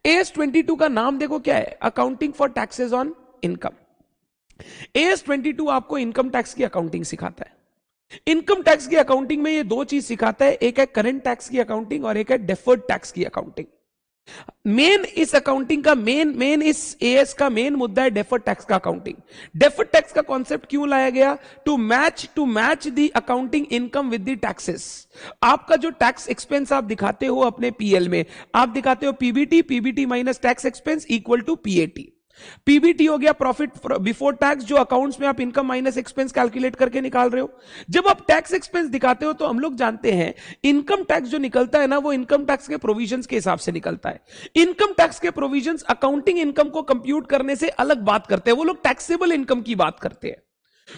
AS22 का नाम देखो क्या है, accounting for taxes on income. AS22 आपको इनकम टैक्स की अकाउंटिंग सिखाता है। इनकम टैक्स की अकाउंटिंग में ये दो चीज सिखाता है, एक है करंट टैक्स की अकाउंटिंग और एक है डेफर्ड टैक्स की अकाउंटिंग। मेन इस अकाउंटिंग का मेन इस एएस का मेन मुद्दा है डेफर्ड टैक्स का अकाउंटिंग। डेफर्ड टैक्स का कॉन्सेप्ट क्यों लाया गया? To match the accounting income with the taxes. आपका जो टैक्स एक्सपेंस आप दिखाते हो अपने पीएल में, आप दिखाते हो PBT minus tax expense equal to PAT. PBT हो गया प्रॉफिट बिफोर टैक्स, जो अकाउंट्स में आप इनकम माइनस एक्सपेंस कैलकुलेट करके निकाल रहे हो। जब आप टैक्स एक्सपेंस दिखाते हो तो हम लोग जानते हैं इनकम टैक्स जो निकलता है ना, वो इनकम टैक्स के प्रोविजंस के हिसाब से निकलता है। इनकम टैक्स के प्रोविजंस अकाउंटिंग इनकम को कंप्यूट करने से अलग बात करते हैं, वो लोग टैक्सेबल इनकम की बात करते हैं।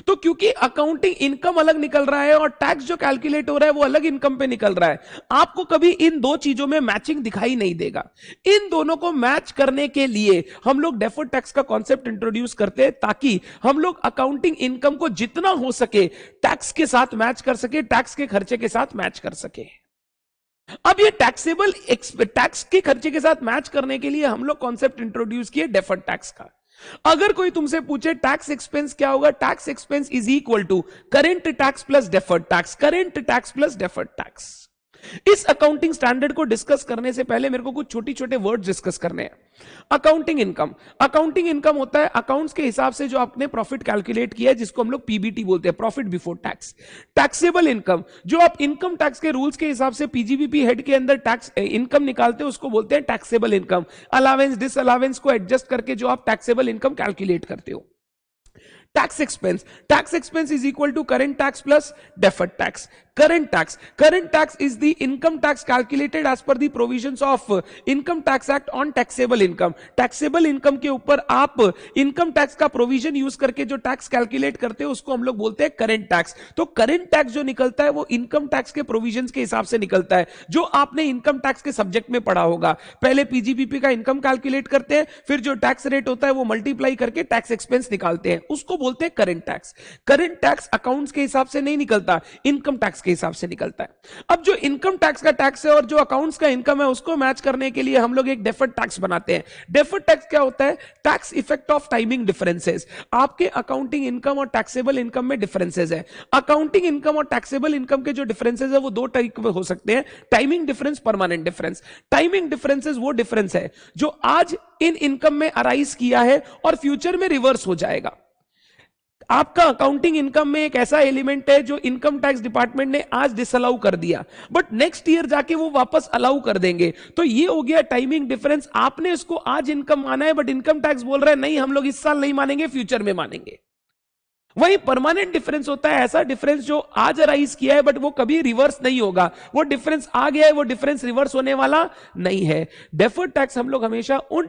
तो क्योंकि अकाउंटिंग इनकम अलग निकल रहा है और टैक्स जो कैलकुलेट हो रहा है वो अलग इनकम पे निकल रहा है, आपको कभी इन दो चीजों में मैचिंग दिखाई नहीं देगा। इन दोनों को मैच करने के लिए हम लोग डेफर्ड टैक्स का कॉन्सेप्ट इंट्रोड्यूस करते हैं, ताकि हम लोग अकाउंटिंग इनकम को जितना हो सके टैक्स के साथ मैच कर सके, टैक्स के खर्चे के साथ मैच कर सके। अब ये टैक्सेबल टैक्स के खर्चे के साथ मैच करने के लिए हम लोग कॉन्सेप्ट इंट्रोड्यूस किए डेफर्ड टैक्स का। अगर कोई तुमसे पूछे टैक्स एक्सपेंस क्या होगा, tax expense is equal to current tax plus deferred tax, current tax plus deferred tax. इस अकाउंटिंग स्टैंडर्ड को डिस्कस करने से पहले मेरे को कुछ छोटे छोटे वर्ड्स डिस्कस करने हैं। अकाउंटिंग इनकम, अकाउंटिंग इनकम होता है अकाउंट्स के हिसाब से जो आपने प्रॉफिट कैलकुलेट किया है, जिसको हम लोग पीबीटी बोलते हैं, profit before tax. Taxable income, जो आप इनकम टैक्स के रूल्स के हिसाब से पीजीबीपी हेड के अंदर टैक्स इनकम निकालते हैं, उसको बोलते हैं taxable income. Allowance disallowance को एडजस्ट करके जो आप टैक्सेबल इनकम कैलकुलेट करते हो। Tax expense is equal to current tax plus deferred tax. Current tax is the income tax calculated as per the provisions of income tax act on taxable income. Taxable income के ऊपर आप income tax का provision use करके जो tax calculate करते हो उसको हम लोग बोलते हैं करंट टैक्स। तो करंट टैक्स जो निकलता है वो इनकम टैक्स के प्रोविजंस के हिसाब से निकलता है, जो आपने इनकम टैक्स के सब्जेक्ट में पढ़ा होगा। पहले पीजीबीपी का इनकम कैलकुलेट करते हैं, फिर जो टैक्स रेट होता है वो मल्टीप्लाई करके टैक्स एक्सपेंस निकालते हैं, उसको बोलते हैं current tax. Current tax accounts के हिसाब से नहीं निकलता, इनकम टैक्स के हिसाब से निकलता है। अब जो इनकम टैक्स का टैक्स है और जो अकाउंट्स का इनकम है, उसको मैच करने के लिए हम लोग एक डेफर्ड टैक्स बनाते हैं। डेफर्ड टैक्स क्या होता है? Tax effect of timing differences. आपके अकाउंटिंग इनकम और टैक्सेबल इनकम में डिफरेंसेस है। अकाउंटिंग इनकम और टैक्सेबल इनकम के जो डिफरेंसेस है वो दो टाइप के हो सकते हैं, timing difference, permanent difference. Timing differences वो डिफरेंस है जो आज इन इनकम में अराइज किया है और फ्यूचर में रिवर्स हो जाएगा। आपका अकाउंटिंग इनकम में एक ऐसा एलिमेंट है जो इनकम टैक्स डिपार्टमेंट ने आज डिसअलाउ कर दिया, बट नेक्स्ट ईयर जाके वो वापस अलाउ कर देंगे। तो ये हो गया टाइमिंग डिफरेंस। आपने इसको आज इनकम माना है, बट इनकम टैक्स बोल रहा है नहीं, हम लोग इस साल नहीं मानेंगे, फ्यूचर में मानेंगे। वही परमानेंट डिफरेंस होता है ऐसा डिफरेंस जो आज अराइज किया है, बट वो कभी रिवर्स नहीं होगा। वो डिफरेंस आ गया है, वो डिफरेंस रिवर्स होने वाला नहीं है। डेफर्ड टैक्स हम लोग हमेशा उन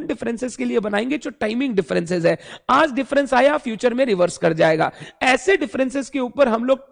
डिफरेंसेस के लिए बनाएंगे जो टाइमिंग डिफरेंसेस है। आज डिफरेंस आया, फ्यूचर में रिवर्स कर जाएगा। ऐसे डिफरेंसेस के ऊपर हम लोग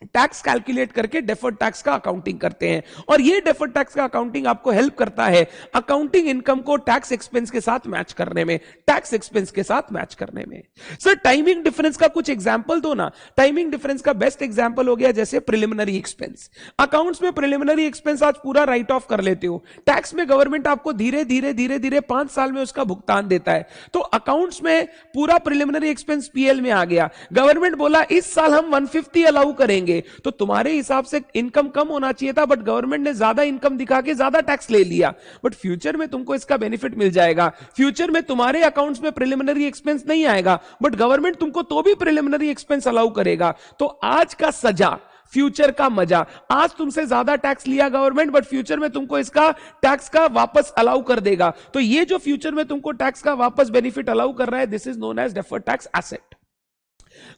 टैक्स कैलकुलेट करके डेफर्ड टैक्स का अकाउंटिंग करते हैं। और ये डेफर्ड टैक्स का अकाउंटिंग आपको हेल्प करता है अकाउंटिंग इनकम को टैक्स एक्सपेंस के साथ मैच करने में, टैक्स एक्सपेंस के साथ मैच करने में। सर टाइमिंग डिफरेंस का कुछ एग्जांपल दो ना। टाइमिंग डिफरेंस का बेस्ट एग्जांपल हो गया जैसे प्रिलिमिनरी एक्सपेंस। अकाउंट्स में प्रिलिमिनरी एक्सपेंस आज पूरा राइट ऑफ कर लेते हो, टैक्स में गवर्नमेंट आपको धीरे धीरे 5 साल में उसका भुगतान देता है। तो अकाउंट्स में पूरा प्रिलिमिनरी एक्सपेंस पीएल में आ गया, गवर्नमेंट बोला इस साल हम 150 अलाउ करेंगे, तो तुम्हारे हिसाब से इनकम कम होना चाहिए था, बट गवर्नमेंट ने ज्यादा इनकम दिखा के ज्यादा टैक्स ले लिया। बट फ्यूचर में तुमको इसका बेनिफिट मिल जाएगा। फ्यूचर में तुम्हारे अकाउंट्स में प्रिलिमिनरी एक्सपेंस नहीं आएगा, बट गवर्नमेंट तुमको तो भी प्रिलिमिनरी एक्सपेंस अलाउ करेगा। तो आज का सजा, फ्यूचर का मजा। आज तुमसे ज्यादा टैक्स लिया गवर्नमेंट, बट फ्यूचर में तुमको इसका टैक्स का वापस अलाउ कर देगा। तो ये जो फ्यूचर में तुमको टैक्स का वापस बेनिफिट अलाउ कर रहा है, this is known as deferred tax asset.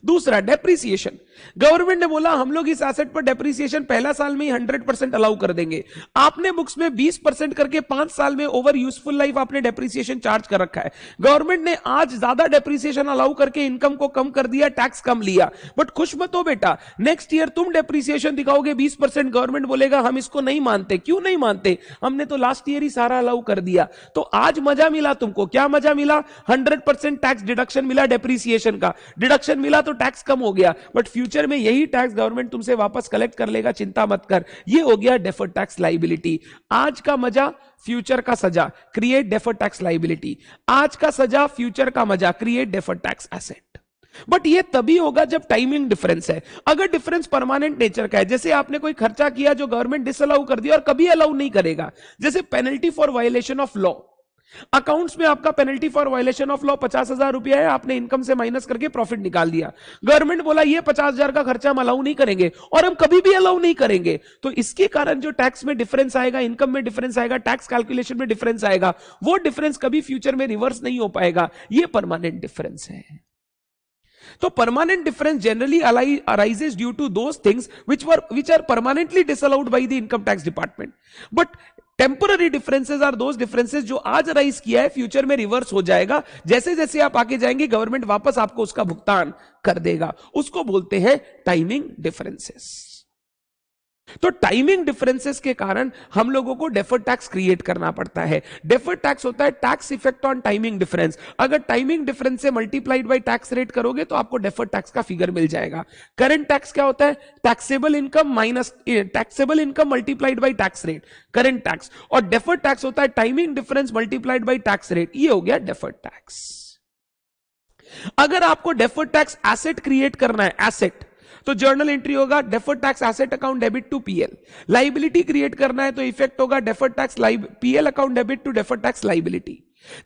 दूसरा डेप्रिसिएशन। गवर्नमेंट ने बोला हम लोग इस एसेट पर डेप्रिसिएशन पहला साल में ही 100% अलाउ कर देंगे। आपने बुक्स में 20% करके 5 साल में ओवर यूजफुल लाइफ आपने डेप्रिसिएशन चार्ज कर रखा है। गवर्नमेंट ने आज ज्यादा डेप्रिसिएशन अलाउ करके इनकम को कम कर दिया, टैक्स कम लिया। बट खुश मत हो बेटा, नेक्स्ट ईयर तुम डेप्रिसिएशन दिखाओगे 20%, गवर्नमेंट बोलेगा हम इसको नहीं मानते। क्यों नहीं मानते? हमने तो लास्ट ईयर ही सारा अलाउ कर दिया। तो आज मजा मिला तुमको, क्या मजा मिला? 100% टैक्स डिडक्शन मिला, डेप्रिसिएशन का डिडक्शन मिला, मिला तो टैक्स कम हो गया, बट फ्यूचर में यही टैक्स गवर्नमेंट तुमसे वापस कलेक्ट कर लेगा, चिंता मत कर। ये हो गया डेफर्ड टैक्स लाइबिलिटी। आज का मजा, फ्यूचर का सजा, क्रिएट डेफर्ड टैक्स लाइबिलिटी। आज का सजा, फ्यूचर का मजा, create deferred tax asset. But ये तभी होगा जब टाइमिंग डिफरेंस है। अगर डिफरेंस परमानेंट नेचर का है, जैसे आपने कोई खर्चा किया जो गवर्नमेंट डिसअलाउ कर दिया और कभी अलाउ नहीं करेगा, जैसे penalty for violation of law, accounts में आपका penalty for violation of law 50,000 रुपया है, आपने इनकम से माइनस करके प्रॉफिट निकाल दिया, गवर्नमेंट बोला ये 50,000 का खर्चा हम अलाउ नहीं करेंगे और हम कभी भी अलाउ नहीं करेंगे, तो इसके कारण जो टैक्स में डिफरेंस आएगा, इनकम में डिफरेंस आएगा, टैक्स कैलकुलेशन में डिफरेंस आएगा, वो डिफरेंस कभी फ्यूचर में रिवर्स नहीं हो पाएगा। ये परमानेंट डिफरेंस है। तो permanent difference generally arises due to those things which are permanently disallowed by the income tax department. But temporary differences are those differences जो आज राइज किया है फ्यूचर में रिवर्स हो जाएगा, जैसे जैसे आप आगे जाएंगे गवर्नमेंट वापस आपको उसका भुगतान कर देगा, उसको बोलते हैं टाइमिंग डिफरेंसेस। तो टाइमिंग डिफरेंसेस के कारण हम लोगों को डेफर्ड टैक्स क्रिएट करना पड़ता है। डेफर्ड टैक्स होता है tax effect on timing difference. अगर टाइमिंग डिफरेंस से मल्टीप्लाइड बाय टैक्स रेट करोगे तो आपको डेफर्ड टैक्स का फिगर मिल जाएगा। करंट टैक्स क्या होता है? Taxable income minus taxable income multiplied by tax rate, current tax. और डेफर्ड टैक्स होता है timing difference multiplied by tax rate, ये हो गया डेफर्ड टैक्स। अगर आपको डेफर्ड टैक्स एसेट क्रिएट करना है, एसेट, तो जर्नल एंट्री होगा deferred tax asset account debit to PL. Liability create करना है तो इफेक्ट होगा deferred tax PL account debit to deferred tax liability.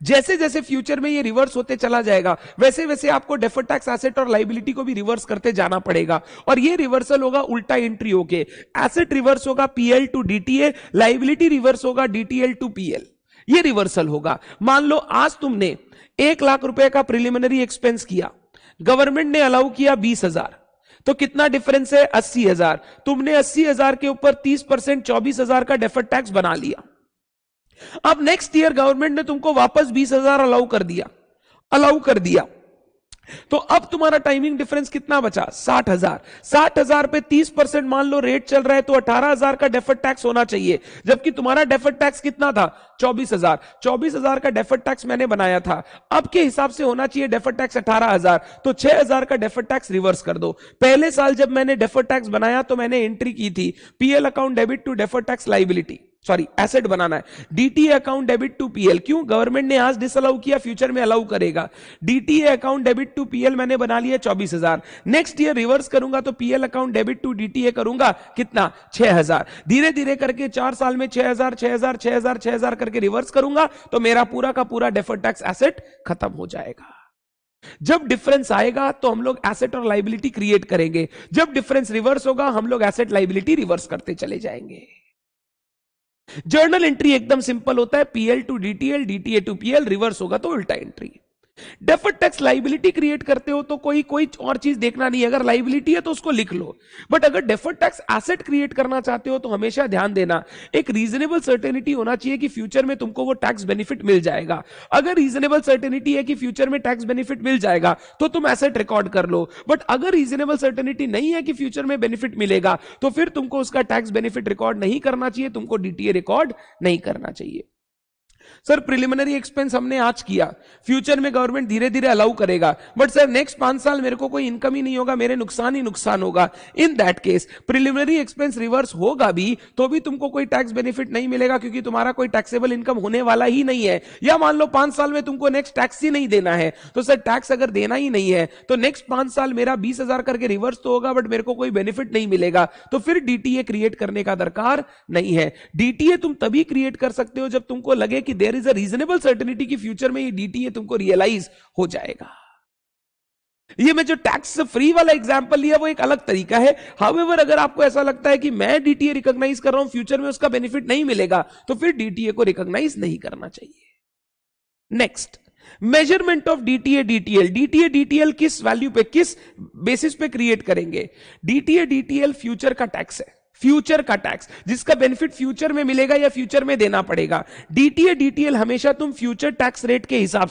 जैसे जैसे फ्यूचर में ये रिवर्स होते चला जाएगा वैसे वैसे आपको डेफर्ड टैक्स एसेट और लाइबिलिटी को भी रिवर्स करते जाना पड़ेगा, और ये रिवर्सल होगा उल्टा एंट्री होके। एसेट रिवर्स होगा PL to DTA, liability reverse होगा डीटीएल टू पीएल। ये रिवर्सल होगा। मान लो आज तुमने 1 लाख रुपए का प्रिलिमिनरी एक्सपेंस किया, गवर्नमेंट ने अलाउ किया 20,000, तो कितना डिफरेंस है? 80,000। तुमने 80,000 के ऊपर 30% 24,000 का डेफर्ड टैक्स बना लिया। अब नेक्स्ट ईयर गवर्नमेंट ने तुमको वापस 20,000 अलाउ कर दिया, तो अब तुम्हारा टाइमिंग डिफरेंस कितना बचा? 60,000। 60,000 पे 30% मान लो रेट चल रहा है तो 18,000 का डेफर्ड टैक्स होना चाहिए, जबकि तुम्हारा डेफर्ड टैक्स कितना था? 24,000। 24,000 का डेफर्ड टैक्स मैंने बनाया था, अब के हिसाब से होना चाहिए डेफर्ड टैक्स 18,000, तो 6,000 का डेफर्ड टैक्स रिवर्स कर दो। पहले साल जब मैंने डेफर्ड टैक्स बनाया तो मैंने एंट्री की थी PL account debit to deferred tax liability, sorry asset बनाना है, DTA account debit to PL. क्यों? गवर्नमेंट ने आज डिसअलाउ किया, फ्यूचर में अलाउ करेगा। DTA account debit to PL मैंने बना लिया 24,000। नेक्स्ट ईयर रिवर्स करूंगा तो PL account debit to DTA करूंगा, कितना? 6,000। धीरे धीरे करके 4 साल में 6,000 6,000 6,000 6,000 करके रिवर्स करूंगा तो मेरा पूरा का पूरा डेफर्ड टैक्स एसेट खत्म हो जाएगा। जब डिफरेंस आएगा तो हम लोग एसेट और लाइबिलिटी क्रिएट करेंगे, जब डिफरेंस रिवर्स होगा हम लोग एसेट लाइबिलिटी रिवर्स करते चले जाएंगे। जर्नल एंट्री एकदम सिंपल होता है, PL to DTL, DTA to PL, reverse होगा तो उल्टा entry. Deferred tax liability create करते हो तो कोई और चीज देखना नहीं है, अगर लाइबिलिटी है तो उसको लिख लो, बट अगर डेफर्ड टैक्स एसेट क्रिएट करना चाहते हो तो हमेशा ध्यान देना एक रीजनेबल सर्टेनिटी होना चाहिए कि फ्यूचर में तुमको वो टैक्स बेनिफिट मिल जाएगा। अगर रीजनेबल सर्टेनिटी है कि फ्यूचर में टैक्स बेनिफिट मिल जाएगा तो तुम एसेट रिकॉर्ड कर लो, बट अगर रीजनेबल सर्टेनिटी नहीं है कि फ्यूचर में बेनिफिट मिलेगा तो फिर तुमको उसका टैक्स बेनिफिट रिकॉर्ड नहीं करना चाहिए, तुमको डीटीए रिकॉर्ड नहीं करना चाहिए। सर प्रिलिमिनरी एक्सपेंस हमने आज किया, फ्यूचर में गवर्नमेंट धीरे धीरे अलाउ करेगा, बट सर नेक्स्ट 5 साल मेरे को कोई इनकम ही नहीं होगा, मेरे नुकसान ही नुकसान होगा। In that case preliminary expense reverse होगा भी तो भी तुमको कोई टैक्स बेनिफिट नहीं मिलेगा, क्योंकि तुम्हारा कोई टैक्सेबल इनकम होने वाला ही नहीं है। या मान लो 5 साल में तुमको नेक्स्ट टैक्स ही नहीं देना है, तो सर टैक्स अगर देना ही नहीं है तो नेक्स्ट 5 साल मेरा 20,000 करके रिवर्स तो होगा बट मेरे को कोई बेनिफिट नहीं मिलेगा, तो फिर डीटीए क्रिएट करने का दरकार नहीं है। डीटीए तुम तभी क्रिएट कर सकते हो जब तुमको लगे कि there is a reasonable certainty की फ्यूचर में ये डीटीए तुमको रियलाइज हो जाएगा। ये मैं जो टैक्स फ्री वाला एग्जांपल लिया वो एक अलग तरीका है। हाउएवर अगर आपको ऐसा लगता है कि मैं डीटीए रिकॉग्नाइज कर रहा हूं, फ्यूचर में उसका बेनिफिट नहीं मिलेगा, तो फिर डीटीए को रिकॉग्नाइज नहीं करना चाहिए। Next, measurement of DTA DTL. DTA DTL किस वैल्यू पे, किस बेसिस पे क्रिएट करेंगे? डीटीए डीटीएल फ्यूचर का टैक्स है, फ्यूचर का टैक्स, जिसका बेनिफिट फ्यूचर में मिलेगा या फ्यूचर में देना पड़ेगा। डीटीए डीटीएल हमेशा तुम फ्यूचर टैक्स रेट के हिसाब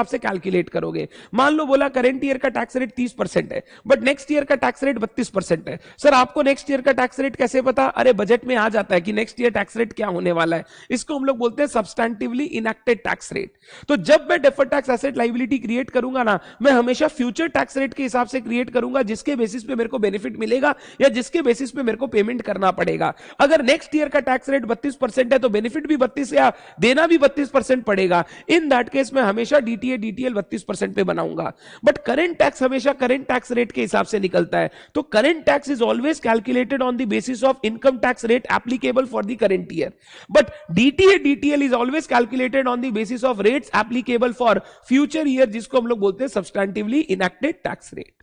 से कैलकुलेट करोगे। मान लो बोला करंट ईयर का टैक्स रेट 30% है, बट नेक्स्ट ईयर का टैक्स रेट 32% है। सर आपको नेक्स्ट ईयर का टैक्स रेट कैसे पता? अरे बजट में आ जाता है कि नेक्स्ट ईयर टैक्स रेट क्या होने वाला है। इसको हम लोग बोलते हैं सब्सटैंटिवली इनएक्टेड टैक्स रेट। तो जब मैं deferred tax asset liability create करूंगा ना, मैं हमेशा फ्यूचर टैक्स रेट के हिसाब से क्रिएट करूंगा, जिसके बेसिस पे मेरे को बेनिफिट मिलेगा या जिसके बेसिस पे मेरे को पेमेंट करना पड़ेगा। अगर नेक्स्ट ईयर का टैक्स रेट 32% है तो बेनिफिट भी 32 या देना भी 32% पड़ेगा। इन दैट केस मैं हमेशा डीटीए डीटीएल 32% पे बनाऊंगा। बट करंट टैक्स हमेशा करंट टैक्स रेट के हिसाब से निकलता है। तो current tax is always calculated on the basis of income tax rate applicable for the current year, but DTA DTL is always calculated on the basis of rates applicable for future year, जिसको हम लोग बोलते हैं सब्सटैंटिवली enacted tax rate.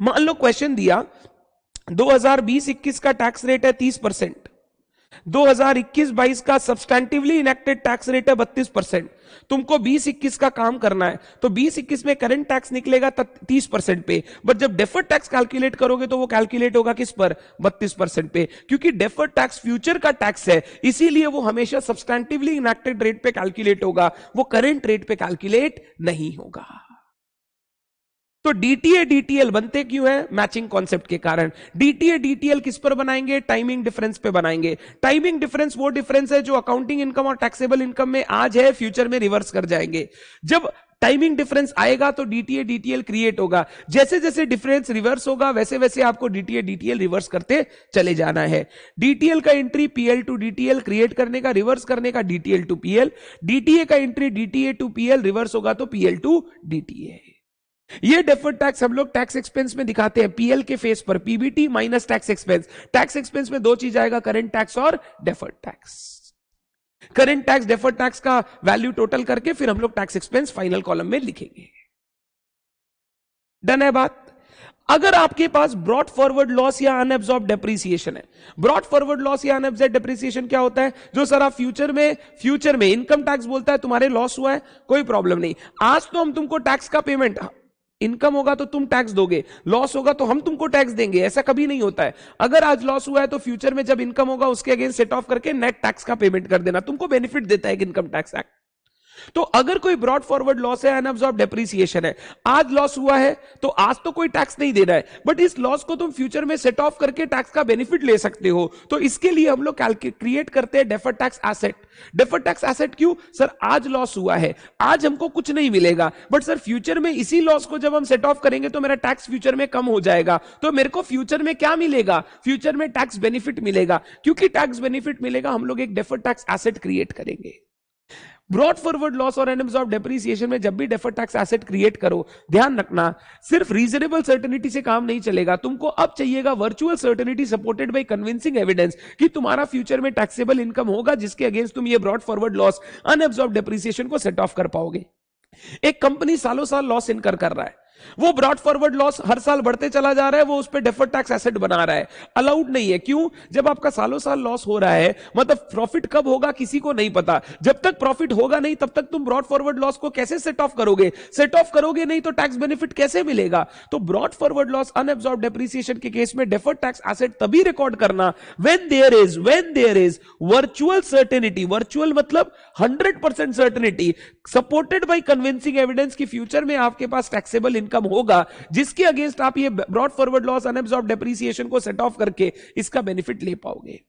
मान लो question दिया 2020-21 का tax rate है 30%, 2021-22 का सब्सटैंटिवली इनएक्टेड टैक्स रेट है 32%। तुमको 20-21 का काम करना है, तो 20-21 में करंट टैक्स निकलेगा 30% पे, बट जब डेफर्ड टैक्स कैलकुलेट करोगे तो वो कैलकुलेट होगा किस पर? 32% पे, क्योंकि डेफर्ड टैक्स फ्यूचर का टैक्स है, इसीलिए वो हमेशा सब्सटैंटिवली इनएक्टेड रेट पे कैलकुलेट होगा, वो करंट रेट पे कैलकुलेट नहीं होगा। तो डीटीए डीटीएल बनते क्यों है? मैचिंग कॉन्सेप्ट के कारण। डीटीए डीटीएल किस पर बनाएंगे? टाइमिंग डिफरेंस पे बनाएंगे। टाइमिंग डिफरेंस वो डिफरेंस है जो अकाउंटिंग इनकम और टैक्सेबल इनकम में आज है, फ्यूचर में रिवर्स कर जाएंगे। जब टाइमिंग डिफरेंस आएगा तो डीटीए डीटीएल क्रिएट होगा। जैसे जैसे डिफरेंस रिवर्स होगा वैसे वैसे आपको डीटीए डीटीएल रिवर्स करते चले जाना है। डीटीएल का entry PL to DTL create करने का, रिवर्स करने का डीटीएल टू पीएल। डीटीए का entry DTA to PL, reverse होगा तो पीएल टू डीटीए। ये डेफर्ड टैक्स हम लोग टैक्स एक्सपेंस में दिखाते हैं पीएल के फेस पर, PBT minus tax expense. Tax expense में दो चीज आएगा, करंट टैक्स और deferred tax. Current tax deferred tax का वैल्यू टोटल करके फिर हम लोग टैक्स एक्सपेंस फाइनल कॉलम में लिखेंगे। डन है बात? अगर आपके पास ब्रॉट फॉरवर्ड लॉस या अनएब्सॉर्ब डेप्रिसिएशन है, ब्रॉट फॉरवर्ड लॉस या अनएब्सॉर्ब डेप्रिसिएशन क्या होता है? जो सर आप फ्यूचर में इनकम टैक्स बोलता है तुम्हारे लॉस हुआ है, कोई प्रॉब्लम नहीं, आज तो हम तुमको टैक्स का पेमेंट, इनकम होगा तो तुम टैक्स दोगे, लॉस होगा तो हम तुमको टैक्स देंगे, ऐसा कभी नहीं होता है। अगर आज लॉस हुआ है तो फ्यूचर में जब इनकम होगा उसके अगेंस्ट सेट ऑफ करके नेट टैक्स का पेमेंट कर देना, तुमको बेनिफिट देता है इनकम टैक्स एक्ट। तो अगर कोई ब्रॉड फॉरवर्ड लॉस है, अनअब्सॉर्ब डेप्रिसिएशन है, आज लॉस हुआ है तो आज तो कोई टैक्स नहीं दे रहा है, बट इस लॉस को तुम फ्यूचर में सेट ऑफ करके टैक्स का बेनिफिट ले सकते हो। तो इसके लिए हम लोग क्रिएट करते हैं deferred tax asset. Deferred tax asset क्यों? सर आज लॉस हुआ है, आज हमको कुछ नहीं मिलेगा, बट सर फ्यूचर में इसी लॉस को जब हम सेट ऑफ करेंगे तो मेरा टैक्स फ्यूचर में कम हो जाएगा, तो मेरे को फ्यूचर में क्या मिलेगा? फ्यूचर में टैक्स बेनिफिट मिलेगा। क्योंकि टैक्स बेनिफिट मिलेगा हम लोग एक डेफर्ड टैक्स एसेट क्रिएट करेंगे। ब्रॉड फॉरवर्ड लॉस और अनअब्सॉर्ब डेप्रिसिएशन में जब भी डेफर्ड टैक्स एसेट क्रिएट करो, ध्यान रखना सिर्फ रीजनेबल सर्टेनिटी से काम नहीं चलेगा, तुमको अब चाहिएगा virtual certainty supported by convincing evidence कि तुम्हारा फ्यूचर में टैक्सेबल इनकम होगा जिसके अगेंस्ट तुम ये broad forward loss unabsorbed depreciation को सेट ऑफ कर पाओगे। एक कंपनी सालों साल लॉस इनकर कर रहा है, वो ब्रॉड फॉरवर्ड लॉस हर साल बढ़ते चला जा रहा है, वो उस पर डेफर्ड टैक्स एसेट बना रहा है, अलाउड नहीं है। क्यों? जब आपका सालों साल लॉस हो रहा है, मतलब प्रॉफिट कब होगा किसी को नहीं पता, जब तक प्रॉफिट होगा नहीं तब तक तुम ब्रॉड फॉरवर्ड लॉस को कैसे सेट ऑफ करोगे? सेट ऑफ करोगे नहीं तो टैक्स बेनिफिट कैसे मिलेगा? तो brought forward loss unabsorbed depreciation के केस में डेफर्ड टैक्स एसेट तभी रिकॉर्ड करना when there is virtual certainty, virtual मतलब 100% certainty supported by convincing evidence कि फ्यूचर में आपके पास टैक्सेबल इनकम होगा जिसके अगेंस्ट आप ये broad forward loss unabsorbed depreciation को सेट ऑफ करके इसका बेनिफिट ले पाओगे।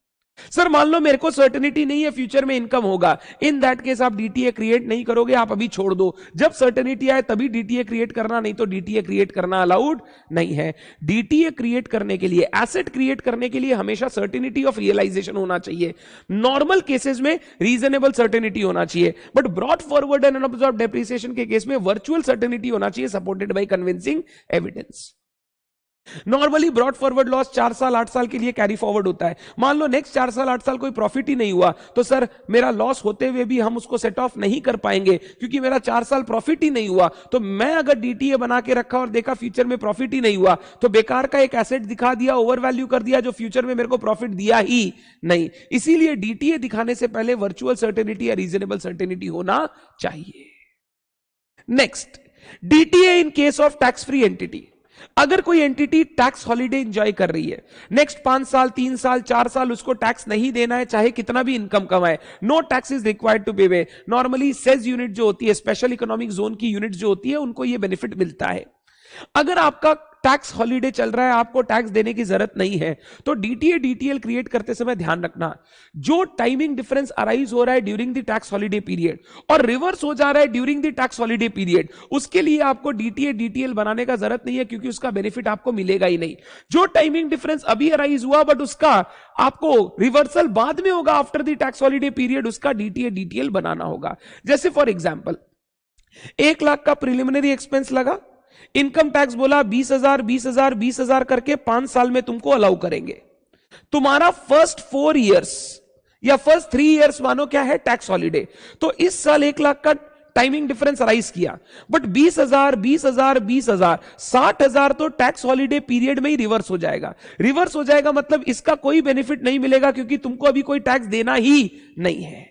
सर मान लो मेरे को सर्टेनिटी नहीं है फ्यूचर में इनकम होगा, इन दैट केस आप डीटीए क्रिएट नहीं करोगे, आप अभी छोड़ दो, जब सर्टेनिटी आए तभी डीटीए क्रिएट करना, नहीं तो डीटीए क्रिएट करना अलाउड नहीं है। डीटीए क्रिएट करने के लिए, एसेट क्रिएट करने के लिए हमेशा सर्टेनिटी ऑफ रियलाइजेशन होना चाहिए, नॉर्मल केसेस में रीजनेबल सर्टेनिटी होना चाहिए, but brought forward and unabsorb depreciation के केस में वर्चुअल सर्टेनिटी होना चाहिए supported by convincing evidence. Normally brought forward loss 4 साल 8 साल के लिए कैरी फॉरवर्ड होता है। मान लो नेक्स्ट 4 साल 8 साल कोई प्रॉफिट ही नहीं हुआ तो सर मेरा लॉस होते हुए भी हम उसको सेट ऑफ नहीं कर पाएंगे क्योंकि मेरा 4 साल प्रॉफिट ही नहीं हुआ। तो मैं अगर डीटीए बना के रखा और देखा फ्यूचर में प्रॉफिट ही नहीं हुआ तो बेकार का एक एसेट दिखा दिया, ओवर वैल्यू कर दिया, जो फ्यूचर में मेरे को प्रॉफिट दिया ही नहीं। इसीलिए डीटीए दिखाने से पहले वर्चुअल सर्टेनिटी या रीजनेबल सर्टेनिटी होना चाहिए। Next, DTA in case of tax free entity. अगर कोई एंटिटी टैक्स हॉलिडे एंजॉय कर रही है, नेक्स्ट 5 साल, 3 साल, 4 साल उसको टैक्स नहीं देना है, चाहे कितना भी इनकम कमाए, no tax is required to pay way. Normally SEZ unit जो होती है, स्पेशल इकोनॉमिक जोन की यूनिट जो होती है, उनको यह बेनिफिट मिलता है। अगर आपका टैक्स हॉलिडे चल रहा है, आपको टैक्स देने की जरूरत नहीं है, तो डीटीए डीटीएल क्रिएट करते समय ध्यान रखना, जो टाइमिंग डिफरेंस अराइज हो रहा है during the tax holiday period और रिवर्स हो जा रहा है during the tax holiday period, उसके लिए आपको डीटीए डीटीएल बनाने का जरूरत नहीं है, क्योंकि उसका बेनिफिट आपको मिलेगा ही नहीं। जो टाइमिंग डिफरेंस अभी अराइज हुआ बट उसका आपको रिवर्सल बाद में होगा after the tax holiday period, उसका डीटीए डीटीएल बनाना होगा। जैसे फॉर एग्जाम्पल 1 लाख का प्रिलिमिनरी एक्सपेंस लगा, इनकम टैक्स बोला 20,000 20,000 20,000 करके 5 साल में तुमको अलाउ करेंगे। तुम्हारा फर्स्ट 4 इयर्स या फर्स्ट 3 इयर्स मानो क्या है, टैक्स हॉलिडे। तो इस साल 1 लाख का टाइमिंग डिफरेंस राइज किया, बट 20,000 20,000 20,000 60,000 तो टैक्स हॉलिडे पीरियड में ही रिवर्स हो जाएगा। रिवर्स हो जाएगा मतलब इसका कोई बेनिफिट नहीं मिलेगा, क्योंकि तुमको अभी कोई टैक्स देना ही नहीं है।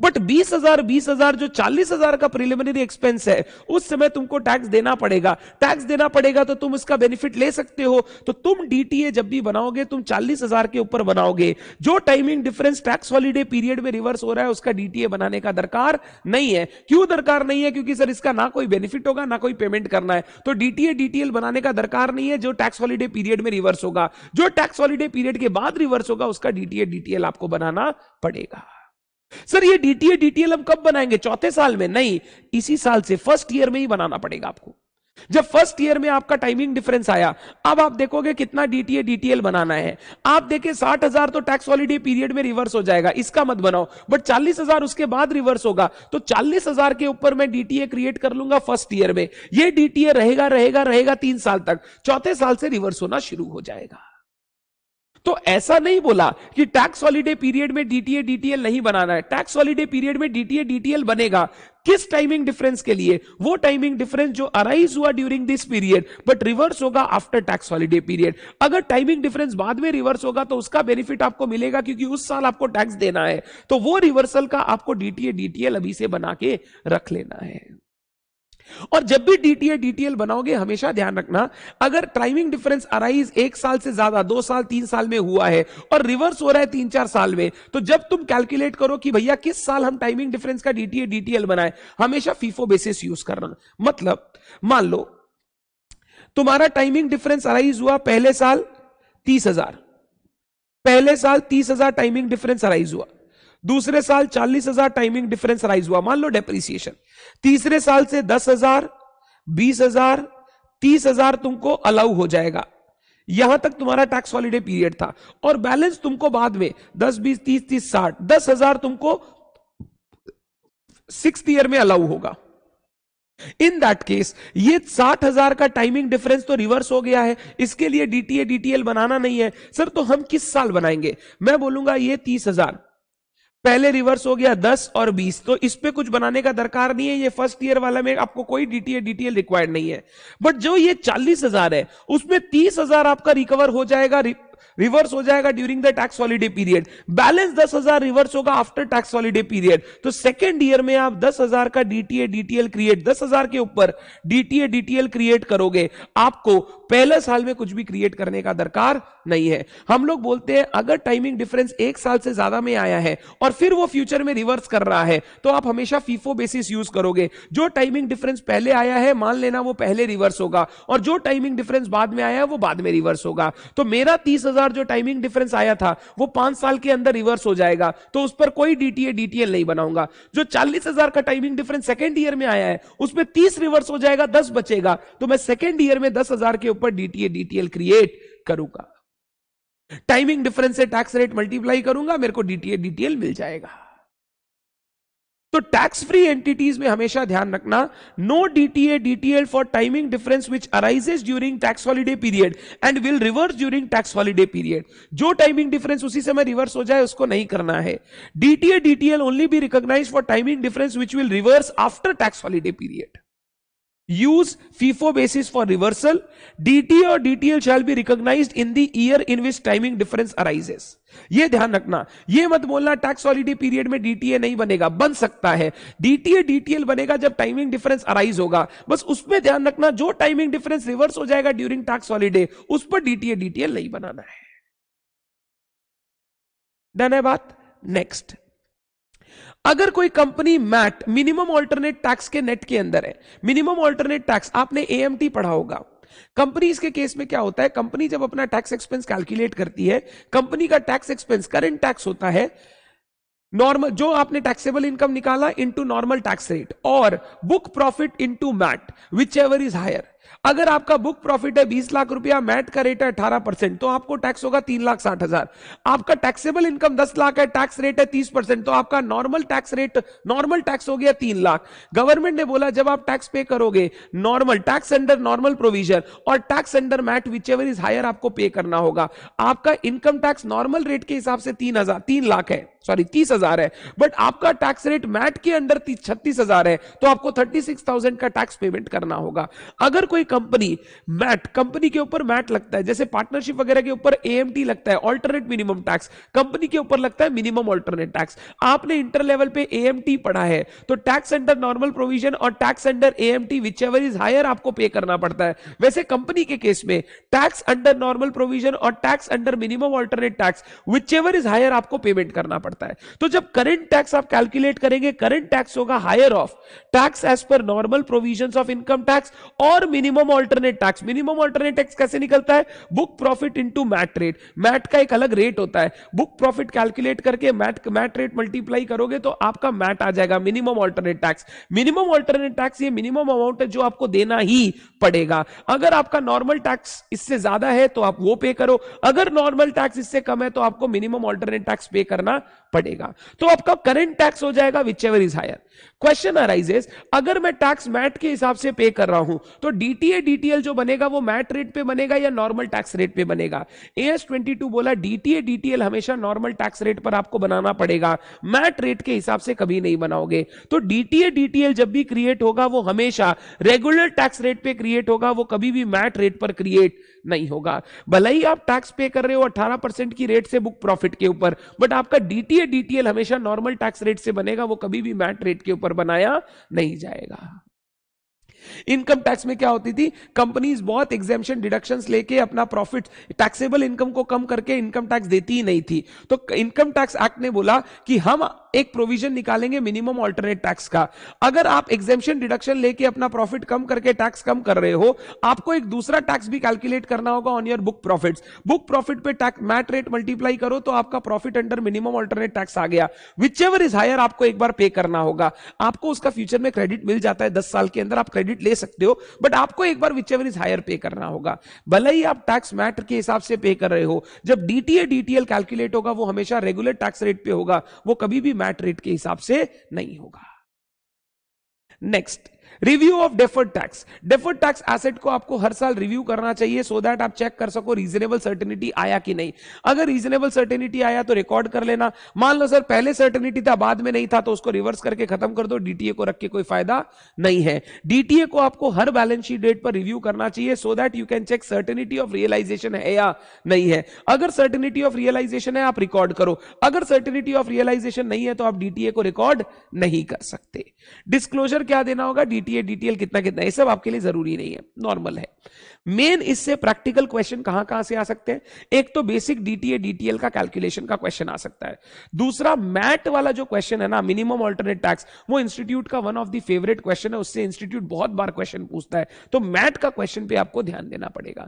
बट 20,000 जो 40,000 का प्रिलिमिनरी एक्सपेंस है, उस समय तुमको टैक्स देना पड़ेगा। टैक्स देना पड़ेगा तो तुम इसका बेनिफिट ले सकते हो। तो तुम डीटीए जब भी बनाओगे, तुम 40,000 के ऊपर बनाओगे। जो timing difference tax holiday period में रिवर्स हो रहा है, उसका डीटीए बनाने का दरकार नहीं है। क्यों दरकार नहीं है? क्योंकि सर इसका ना कोई बेनिफिट होगा, ना कोई पेमेंट करना है, तो डीटीए डीटीएल बनाने का दरकार नहीं है। जो टैक्स हॉलिडे पीरियड में रिवर्स होगा, जो टैक्स हॉलिडे पीरियड के बाद रिवर्स होगा, उसका डीटीए डीटीएल आपको बनाना पड़ेगा। सर ये डीटीए डीटीएल हम कब बनाएंगे? चौथे साल में? नहीं, इसी साल से फर्स्ट ईयर में ही बनाना पड़ेगा आपको। जब फर्स्ट ईयर में आपका टाइमिंग डिफरेंस आया, अब आप देखोगे कितना डीटीए डीटीएल बनाना है। आप देखें 60,000 तो टैक्स हॉलिडे पीरियड में रिवर्स हो जाएगा, इसका मत बनाओ, बट 40,000 उसके बाद रिवर्स होगा, तो 40,000 के ऊपर मैं डीटीए क्रिएट कर लूंगा फर्स्ट ईयर में। ये डीटीए रहेगा रहेगा रहेगा 3 साल तक, चौथे साल से रिवर्स होना शुरू हो जाएगा। तो ऐसा नहीं बोला कि टैक्स हॉलिडे पीरियड में डीटीए डीटीएल नहीं बनाना है। टैक्स हॉलिडे पीरियड में डीटीए डीटीएल बनेगा। किस टाइमिंग डिफरेंस के लिए? वो टाइमिंग डिफरेंस जो अराइज हुआ during this period but reverse होगा आफ्टर टैक्स हॉलिडे पीरियड। अगर टाइमिंग डिफरेंस बाद में रिवर्स होगा तो उसका बेनिफिट आपको मिलेगा, क्योंकि उस साल आपको टैक्स देना है। तो वो रिवर्सल का आपको डीटीए डीटीएल अभी से बना के रख लेना है। और जब भी डीटीए डीटीएल बनाओगे, हमेशा ध्यान रखना, अगर टाइमिंग डिफरेंस अराइज 1 साल से ज्यादा, 2 साल 3 साल में हुआ है और रिवर्स हो रहा है 3-4 साल में, तो जब तुम कैलकुलेट करो कि भैया किस साल हम टाइमिंग डिफरेंस का डीटीए डीटीएल बनाए, हमेशा फीफो बेसिस यूज करना। मतलब मान लो तुम्हारा टाइमिंग डिफरेंस अराइज हुआ पहले साल 30,000, पहले साल 30,000 टाइमिंग डिफरेंस अराइज हुआ, दूसरे साल 40,000 टाइमिंग डिफरेंस राइज हुआ, मान लो डेप्रिसिएशन, तीसरे साल से 10,000 20,000 30,000 तुमको अलाउ हो जाएगा। यहां तक तुम्हारा टैक्स हॉलिडे पीरियड था, और बैलेंस तुमको बाद में 10 20 30 30 60 10,000 तुमको 6th ईयर में अलाउ होगा। इन दैट केस ये 60,000 का टाइमिंग डिफरेंस तो रिवर्स हो गया है, इसके लिए डीटीए डीटीएल बनाना नहीं है। सर तो हम किस साल बनाएंगे? मैं बोलूंगा ये 30,000 पहले रिवर्स हो गया 10 और 20, तो इस पे कुछ बनाने का दरकार नहीं है। ये फर्स्ट ईयर वाला में आपको कोई डीटीए डीटीएल रिक्वायर्ड नहीं है। बट जो ये 40,000 है, उसमें 30,000 आपका रिकवर हो जाएगा, रिवर्स हो जाएगा during the tax holiday period. Balance 10,000 reverse होगा आफ्टर टैक्स हॉलिडे पीरियड। तो सेकेंड ईयर में आप 10,000 का डीटीए डीटीएल क्रिएट, 10,000 के ऊपर डीटीए डीटीएल क्रिएट करोगे। आपको पहले साल में कुछ भी क्रिएट करने का दरकार नहीं है। हम लोग बोलते हैं अगर टाइमिंग डिफरेंस 1 साल से ज्यादा में आया है और फिर वो फ्यूचर में रिवर्स कर रहा है, तो आप हमेशा फीफो बेसिस यूज करोगे। जो टाइमिंग डिफरेंस पहले आया है, मान लेना वो पहले रिवर्स होगा, और जो टाइमिंग डिफरेंस बाद में आया है वो बाद में रिवर्स होगा। तो मेरा 30,000 जो टाइमिंग डिफरेंस आया था वो 5 साल के अंदर रिवर्स हो जाएगा, तो उस पर कोई डीटीए डीटीएल नहीं बनाऊंगा। जो 40,000 का टाइमिंग डिफरेंस सेकेंड ईयर में आया है, उसमें 30 रिवर्स हो जाएगा, 10 बचेगा, तो मैं सेकेंड ईयर में 10,000 के ऊपर डीटीए डीटीएल क्रिएट करूंगा। टाइमिंग डिफरेंस से टैक्स रेट मल्टीप्लाई करूंगा, मेरे को डीटीए डीटीएल मिल जाएगा। तो टैक्स फ्री एंटिटीज में हमेशा ध्यान रखना, no DTA DTL for timing difference which arises during tax holiday period and will reverse during tax holiday period. जो टाइमिंग डिफरेंस उसी समय रिवर्स हो जाए उसको नहीं करना है। DTA DTL only be recognised for timing difference which will reverse after tax holiday period. use FIFO basis for reversal. DTA or DTL shall be recognized in the year in which timing difference arises. ये ध्यान रखना, ये मत बोलना tax holiday period में DTA नहीं बनेगा, बन सकता है। डीटीए डीटीएल बनेगा जब टाइमिंग डिफरेंस अराइज होगा, बस उसमें ध्यान रखना, जो टाइमिंग डिफरेंस रिवर्स हो जाएगा ड्यूरिंग टैक्स हॉलिडे उस पर डीटीए डीटीएल नहीं बनाना है। डन है बात। नेक्स्ट, अगर कोई company MAT minimum alternate tax के नेट के अंदर है, मिनिमम ऑल्टरनेट टैक्स आपने एएमटी पढ़ा होगा। कंपनीज के केस में क्या होता है, कंपनी जब अपना टैक्स एक्सपेंस कैलकुलेट करती है, कंपनी का टैक्स एक्सपेंस करंट टैक्स होता है नॉर्मल, जो आपने टैक्सेबल इनकम निकाला इनटू नॉर्मल टैक्स रेट, और book profit into MAT whichever is higher. अगर आपका बुक प्रॉफिट है 20 लाख रुपया, मैट का रेट है 18%, तो आपको टैक्स होगा 3,60,000। आपका टैक्सेबल इनकम 10 लाख है, टैक्स रेट है 30%, तो आपका normal tax rate, normal tax हो गया 3 लाख। गवर्नमेंट ने बोला जब आप टैक्स पे करोगे normal tax under normal provision और tax under MAT whichever is higher आपको पे करना होगा। आपका इनकम टैक्स नॉर्मल रेट के हिसाब से 3 लाख है, सॉरी 30,000 है, बट आपका टैक्स रेट मैट के अंडर 36,000 है, तो आपको 36,000 का टैक्स पेमेंट करना होगा। अगर कोई कंपनी मैट, कंपनी के ऊपर मैट लगता है, जैसे पार्टनरशिप वगैरह के ऊपर एएमटी लगता है, ऑल्टरनेट मिनिमम टैक्स, कंपनी के ऊपर लगता है मिनिमम ऑल्टरनेट टैक्स। आपने इंटर लेवल पे एएमटी पढ़ा है, तो टैक्स अंडर नॉर्मल प्रोविजन और tax under AMT whichever is higher आपको पे करना पड़ता है। वैसे कंपनी के केस में टैक्स अंडर नॉर्मल प्रोविजन और tax under minimum alternate tax whichever is higher आपको पेमेंट करना पड़ता है। तो जब करंट टैक्स आप कैलकुलेट करेंगे, करंट टैक्स होगा higher of tax as per normal provisions of income tax और minimum alternate tax. Minimum alternate tax कैसे निकलता है, book profit into MAT rate. MAT का एक अलग रेट होता है, बुक प्रॉफिट कैलकुलेट करके मैट रेट मल्टीप्लाई करोगे तो आपका मैट आ जाएगा, minimum alternate tax. Minimum alternate tax ये मिनिमम अमाउंट है जो आपको देना ही पड़ेगा। अगर आपका नॉर्मल टैक्स इससे ज्यादा है तो आप वो पे करो, अगर नॉर्मल टैक्स इससे कम है तो आपको मिनिमम ऑल्टरनेट टैक्स पे करना पड़ेगा। तो आपका करंट टैक्स हो जाएगा whichever is higher. Question arises, अगर मैं टैक्स मैट के हिसाब से पे कर रहा हूं तो डीटीए डीटीएल जो बनेगा वो मैट रेट पे बनेगा या नॉर्मल टैक्स रेट पे बनेगा। AS22 बोला डीटीए डीटीएल हमेशा नॉर्मल टैक्स रेट पर आपको बनाना पड़ेगा, मैट रेट के हिसाब से कभी नहीं बनाओगे। तो डीटीए डीटीएल जब भी क्रिएट होगा वो हमेशा रेगुलर टैक्स रेट पे क्रिएट होगा, वो कभी भी मैट रेट पर क्रिएट नहीं होगा। भले ही आप टैक्स पे कर रहे हो 18% की रेट से बुक प्रॉफिट के ऊपर, बट आपका डीटीए डीटीएल हमेशा नॉर्मल टैक्स रेट से बनेगा, वो कभी भी मैट रेट के ऊपर बनाया नहीं जाएगा। इनकम टैक्स में क्या होती थी, कंपनीज बहुत एग्जेम्पशन डिडक्शंस लेके अपना प्रॉफिट, टैक्सेबल इनकम को कम करके इनकम टैक्स देती ही नहीं थी। तो इनकम टैक्स एक्ट ने बोला कि हम एक प्रोविजन निकालेंगे मिनिमम ऑल्टरनेट टैक्स का। अगर आप एग्जेम्पशन डिडक्शन लेके अपना प्रॉफिट कम करके टैक्स कम कर रहे हो, आपको एक दूसरा टैक्स भी कैलकुलेट करना होगा on your book profits. Book profit पे टैक्स मैट रेट मल्टीप्लाई करो तो आपका profit under minimum alternate tax आ गया, विच एवर इज हायर आपको एक बार पे करना होगा। आपको उसका फ्यूचर में क्रेडिट मिल जाता है, 10 साल के अंदर आप क्रेडिट ले सकते हो, बट आपको एक बार विच एवर इज हायर पे करना होगा। भले ही आप टैक्स मैट के हिसाब से पे कर रहे हो, जब डीटीए डीटीएल कैलकुलेट होगा वो हमेशा रेगुलर टैक्स रेट पे होगा, वो कभी भी मैट रेट के हिसाब से नहीं होगा। Next, review of deferred tax. Deferred tax asset को आपको हर साल रिव्यू करना चाहिए सो दैट आप चेक कर सको रीजनेबल सर्टेनिटी आया कि नहीं। अगर रीजनेबल सर्टेनिटी आया तो रिकॉर्ड कर लेना। मान लो सर पहले सर्टेनिटी था बाद में नहीं था, तो उसको रिवर्स करके खत्म कर दो, डीटीए को रख के कोई फायदा नहीं है। डीटीए को आपको हर बैलेंस शीट डेट पर रिव्यू करना चाहिए so that you can check certainty of realisation है या नहीं है। अगर सर्टेनिटी ऑफ रियलाइजेशन है आप रिकॉर्ड करो, अगर सर्टेनिटी ऑफ रियलाइजेशन नहीं है तो आप डीटीए को रिकॉर्ड नहीं कर सकते। डिस्क्लोजर क्या देना होगा, डीटीए डीटीएल कितना कितना, ये सब आपके लिए जरूरी नहीं है, नॉर्मल है। मेन इससे प्रैक्टिकल क्वेश्चन कहां से आ सकते हैं, एक तो बेसिक डीटीए डीटीएल का कैलकुलेशन का क्वेश्चन आ सकता है। दूसरा मैट वाला जो क्वेश्चन है ना, मिनिमम ऑल्टरनेट टैक्स, वो इंस्टीट्यूट का one of the favourite question है, उससे इंस्टीट्यूट बहुत बार क्वेश्चन पूछता है, तो मैट का क्वेश्चन पे आपको ध्यान देना पड़ेगा।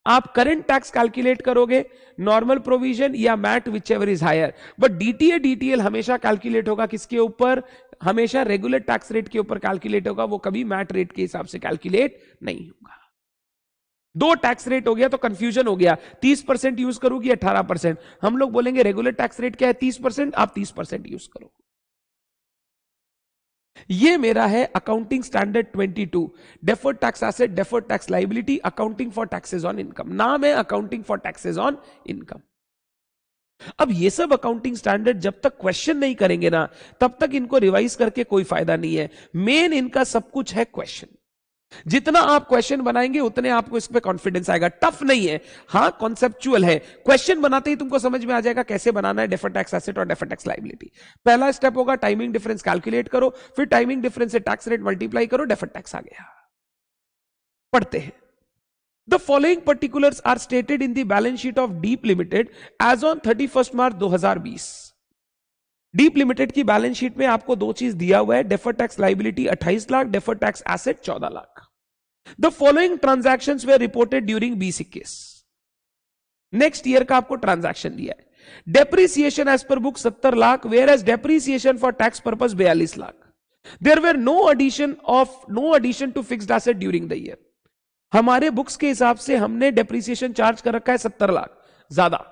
आप करंट टैक्स कैलकुलेट करोगे, नॉर्मल प्रोविजन या MAT whichever is higher, but DTA DTL हमेशा कैलकुलेट होगा किसके ऊपर, हमेशा रेगुलर टैक्स रेट के ऊपर कैलकुलेट होगा, वो कभी मैट रेट के हिसाब से कैलकुलेट नहीं होगा। दो टैक्स रेट हो गया तो कंफ्यूजन हो गया, 30% यूज करूं कि 18%। हम लोग बोलेंगे रेगुलर टैक्स रेट क्या है 30%, आप 30% यूज करो। ये मेरा है accounting standard 22, deferred tax asset, deferred tax liability, accounting for taxes on income. नाम है accounting for taxes on income. अब ये सब अकाउंटिंग स्टैंडर्ड जब तक क्वेश्चन नहीं करेंगे ना, तब तक इनको रिवाइज करके कोई फायदा नहीं है। मेन इनका सब कुछ है क्वेश्चन। जितना आप क्वेश्चन बनाएंगे उतने आपको इस पे कॉन्फिडेंस आएगा। टफ नहीं है, हाँ कॉन्सेप्चुअल है। क्वेश्चन बनाते ही तुमको समझ में आ जाएगा कैसे बनाना है डेफर्ड टैक्स एसेट और डेफर्ड टैक्स लायबिलिटी। पहला स्टेप होगा टाइमिंग डिफरेंस कैलकुलेट करो, फिर टाइमिंग डिफरेंस से टैक्स रेट मल्टीप्लाई करो, डेफर्ड टैक्स आ गया। पढ़ते हैं। The following particulars are stated in the balance sheet of Deep Limited as on 31st March 2020। Deep Limited की बैलेंस शीट में आपको दो चीज दिया हुआ है, deferred tax liability 28 lakh, deferred tax asset 14 lakh. The following transactions were reported during 2021। Next year का आपको ट्रांजैक्शन दिया है। Depreciation as per book 70 lakh, whereas depreciation for tax purpose 42 lakh. There were no addition to fixed asset during the year. हमारे books के हिसाब से हमने depreciation charge कर रखा है 70 लाख ज्यादा,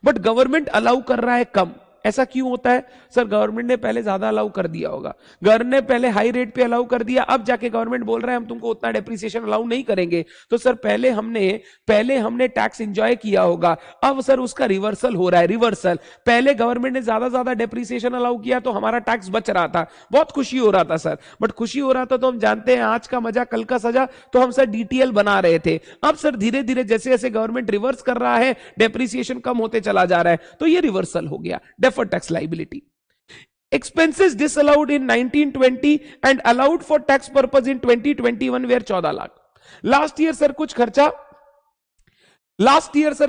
बट गवर्नमेंट अलाउ कर रहा है कम। ऐसा क्यों होता है सर? गवर्नमेंट ने पहले ज्यादा अलाउ कर दिया होगा, गवर्नमेंट ने पहले हाई रेट पे अलाउ कर दिया, अब जाके गवर्नमेंट बोल रहा है हम तुमको उतना डेप्रीसिएशन अलाउ नहीं करेंगे। तो सर पहले हमने टैक्स एंजॉय किया होगा, अब सर उसका रिवर्सल हो रहा है। रिवर्सल, पहले गवर्नमेंट ने ज्यादा डेप्रीसिएशन अलाउ किया तो हमारा टैक्स बच रहा था, बहुत खुशी हो रहा था सर, बट खुशी हो रहा था तो हम जानते हैं आज का मजा कल का सजा, तो हम सर डीटीएल बना रहे थे। अब सर धीरे धीरे जैसे जैसे गवर्नमेंट रिवर्स कर रहा है, डेप्रीसिएशन कम होते चला जा रहा है, तो ये रिवर्सल हो गया, deferred tax liability. Expenses disallowed in 1920 and allowed for tax purpose in 2021 were 14 lakh. Last year sir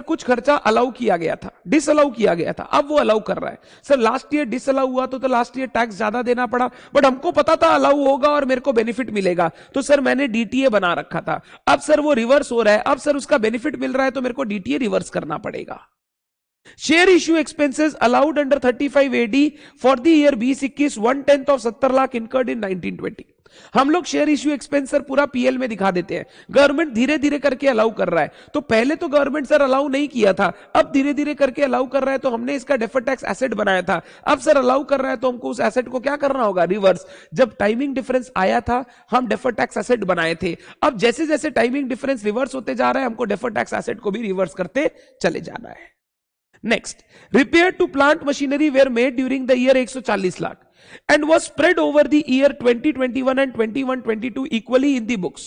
कुछ खर्चा अलाउ किया गया था, डिसअलाउ किया गया था, अब वो अलाउ कर रहा है। सर लास्ट ईयर डिसअलाउ हुआ तो लास्ट ईयर टैक्स ज्यादा देना पड़ा, बट हमको पता था अलाउ होगा और मेरे को बेनिफिट मिलेगा, तो सर मैंने डीटीए बना रखा था। अब सर वो रिवर्स हो रहा है, अब सर उसका बेनिफिट मिल रहा है तो मेरे को डीटीए रिवर्स करना पड़ेगा। Share issue expenses allowed under 35 AD for the year 2021 1/10 of 70 lakh incurred in 1920। हम लोग शेयर इश्यू एक्सपेंस सर पूरा पीएल में दिखा देते हैं, गवर्नमेंट धीरे धीरे करके अलाउ कर रहा है। तो पहले तो गवर्नमेंट सर अलाउ नहीं किया था, अब धीरे धीरे करके अलाउ कर रहा है, तो हमने इसका डेफर्ड टैक्स एसेट बनाया था। अब सर अलाउ कर रहा है तो हमको उस एसेट को क्या करना होगा? रिवर्स। जब टाइमिंग डिफरेंस आया था हम डेफर्ड टैक्स एसेट बनाए थे, अब जैसे जैसे टाइमिंग डिफरेंस रिवर्स होते जा रहा है हमको डेफर्ड टैक्स एसेट को भी रिवर्स करते चले जाना है। Next, repair to plant machinery were made during the year 140 lakh and was spread over the year 2021 and 21-22 equally in the books।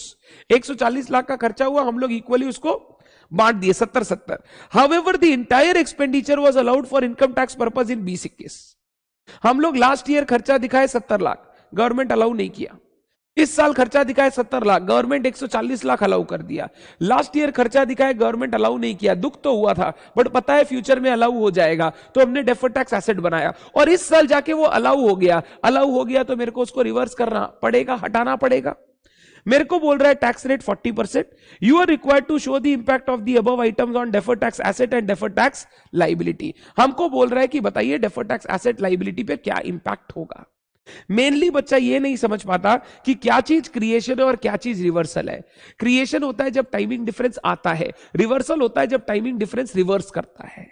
140 lakh का खर्चा हुआ, हम लोग इक्वली उसको बांट दिए 70-70। However, the entire expenditure was allowed for income tax purpose in 2021। हम लोग लास्ट ईयर खर्चा दिखाए 70 लाख, गवर्नमेंट अलाउ नहीं किया। इस साल खर्चा दिखाए 70 लाख, गवर्नमेंट 140 लाख अलाउ कर दिया। लास्ट ईयर खर्चा दिखाए, गवर्नमेंट अलाउ नहीं किया। दुख तो हुआ था, बट पता है फ्यूचर में अलाउ हो जाएगा, तो हमने डेफर्ड टैक्स एसेट बनाया, और इस साल जाके वो अलाउ हो गया तो मेरे को उसको रिवर्स करना पड़ेगा, हटाना पड़ेगा। मेरे को बोल रहा है tax rate 40%। You are required to show the impact of the above items on deferred tax asset and deferred tax liability. हमको बोल रहा है कि बताइए डेफर्ड टैक्स एसेट लायबिलिटी पे क्या इंपैक्ट होगा। मेनली बच्चा ये नहीं समझ पाता कि क्या चीज क्रिएशन है और क्या चीज रिवर्सल है। क्रिएशन होता है जब टाइमिंग डिफरेंस आता है, रिवर्सल होता है जब टाइमिंग डिफरेंस रिवर्स करता है।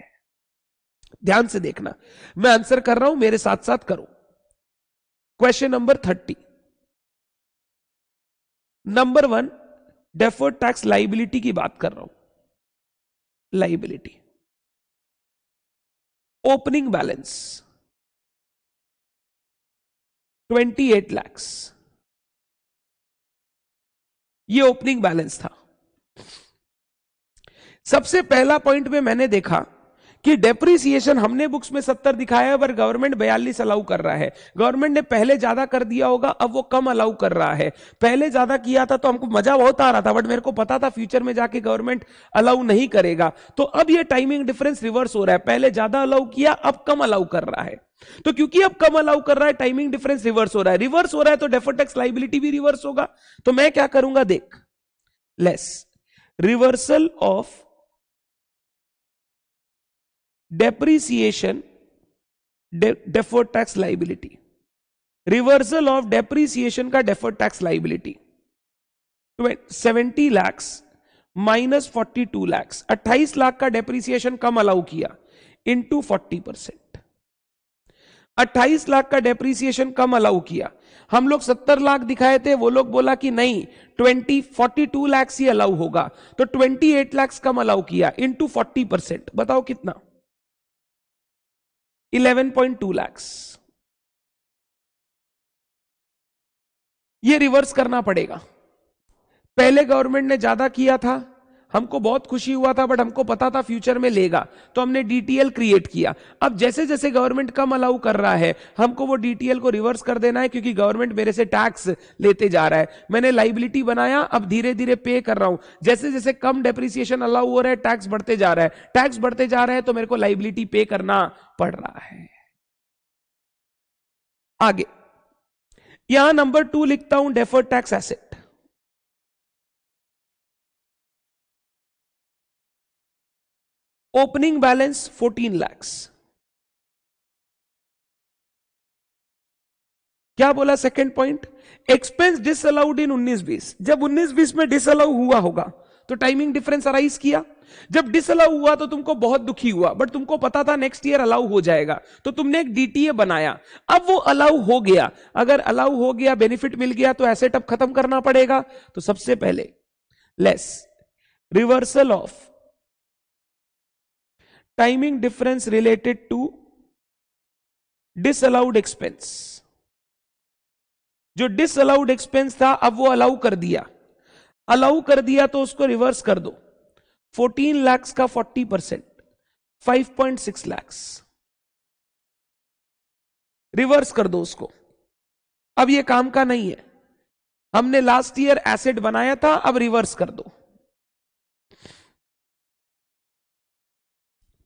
ध्यान से देखना, मैं आंसर कर रहा हूं, मेरे साथ साथ करो। Question number 30, number 1 deferred tax liability की बात कर रहा हूं। लायबिलिटी ओपनिंग बैलेंस 28 लाख, ये ओपनिंग बैलेंस था। सबसे पहला पॉइंट में मैंने देखा कि डेप्रीसिएशन हमने बुक्स में 70 दिखाया है, पर गवर्नमेंट 42 अलाउ कर रहा है। गवर्नमेंट ने पहले ज्यादा कर दिया होगा, अब वो कम अलाउ कर रहा है। पहले ज्यादा किया था तो हमको मजा बहुत आ रहा था, बट मेरे को पता था फ्यूचर में जाके गवर्नमेंट अलाउ नहीं करेगा, तो अब ये टाइमिंग डिफरेंस रिवर्स हो रहा है। पहले ज्यादा अलाउ किया, अब कम अलाउ कर रहा है। तो क्योंकि अब कम अलाउ कर रहा है, टाइमिंग डिफरेंस रिवर्स हो रहा है। रिवर्स हो रहा है तो डेफर्ड टैक्स लायबिलिटी भी रिवर्स होगा। तो मैं क्या करूंगा, देख, less reversal of depreciation deferred tax liability, reversal of depreciation का deferred tax liability 70 lakh minus 42 lakh, 28 lakh का डेप्रीसिएशन कम अलाउ किया इनटू 40%। 28 लाख का डेप्रीसिएशन कम अलाउ किया, हम लोग 70 लाख दिखाए थे, वो लोग बोला कि नहीं 42 लाख ही अलाउ होगा, तो 28 लाख कम अलाउ किया इनटू 40%। बताओ कितना? 11.2 लाख। ये रिवर्स करना पड़ेगा। पहले गवर्नमेंट ने ज्यादा किया था, हमको बहुत खुशी हुआ था, बट हमको पता था फ्यूचर में लेगा, तो हमने डीटीएल क्रिएट किया। अब जैसे जैसे गवर्नमेंट कम अलाउ कर रहा है, हमको वो डीटीएल को रिवर्स कर देना है, क्योंकि गवर्नमेंट मेरे से टैक्स लेते जा रहा है। मैंने लाइबिलिटी बनाया, अब धीरे धीरे पे कर रहा हूं। जैसे जैसे कम डेप्रिसिएशन अलाउ हो रहा है, टैक्स बढ़ते जा रहा है, टैक्स बढ़ते जा रहा है, तो मेरे को लाइबिलिटी पे करना पड़ रहा है। आगे यहां नंबर 2 लिखता हूं, deferred tax asset. Opening balance 14 lakhs। क्या बोला सेकंड पॉइंट? एक्सपेंस डिसअलाउड इन 19-20। जब 19-20 में डिसअलाउ हुआ होगा तो टाइमिंग डिफरेंस अराइज किया। जब डिसअलाउ हुआ तो तुमको बहुत दुखी हुआ, बट तुमको पता था नेक्स्ट ईयर अलाउ हो जाएगा, तो तुमने एक डीटीए बनाया। अब वो अलाउ हो गया, अगर अलाउ हो गया, बेनिफिट मिल गया, तो एसेट अब खत्म करना पड़ेगा। तो सबसे पहले less reversal of timing difference related to disallowed expense. जो डिसअलाउड एक्सपेंस था अब वो अलाउ कर दिया, अलाउ कर दिया तो उसको रिवर्स कर दो। 14 lakhs का 40%, 5.6 lakhs रिवर्स कर दो उसको। अब ये काम का नहीं है, हमने लास्ट ईयर एसेट बनाया था, अब रिवर्स कर दो।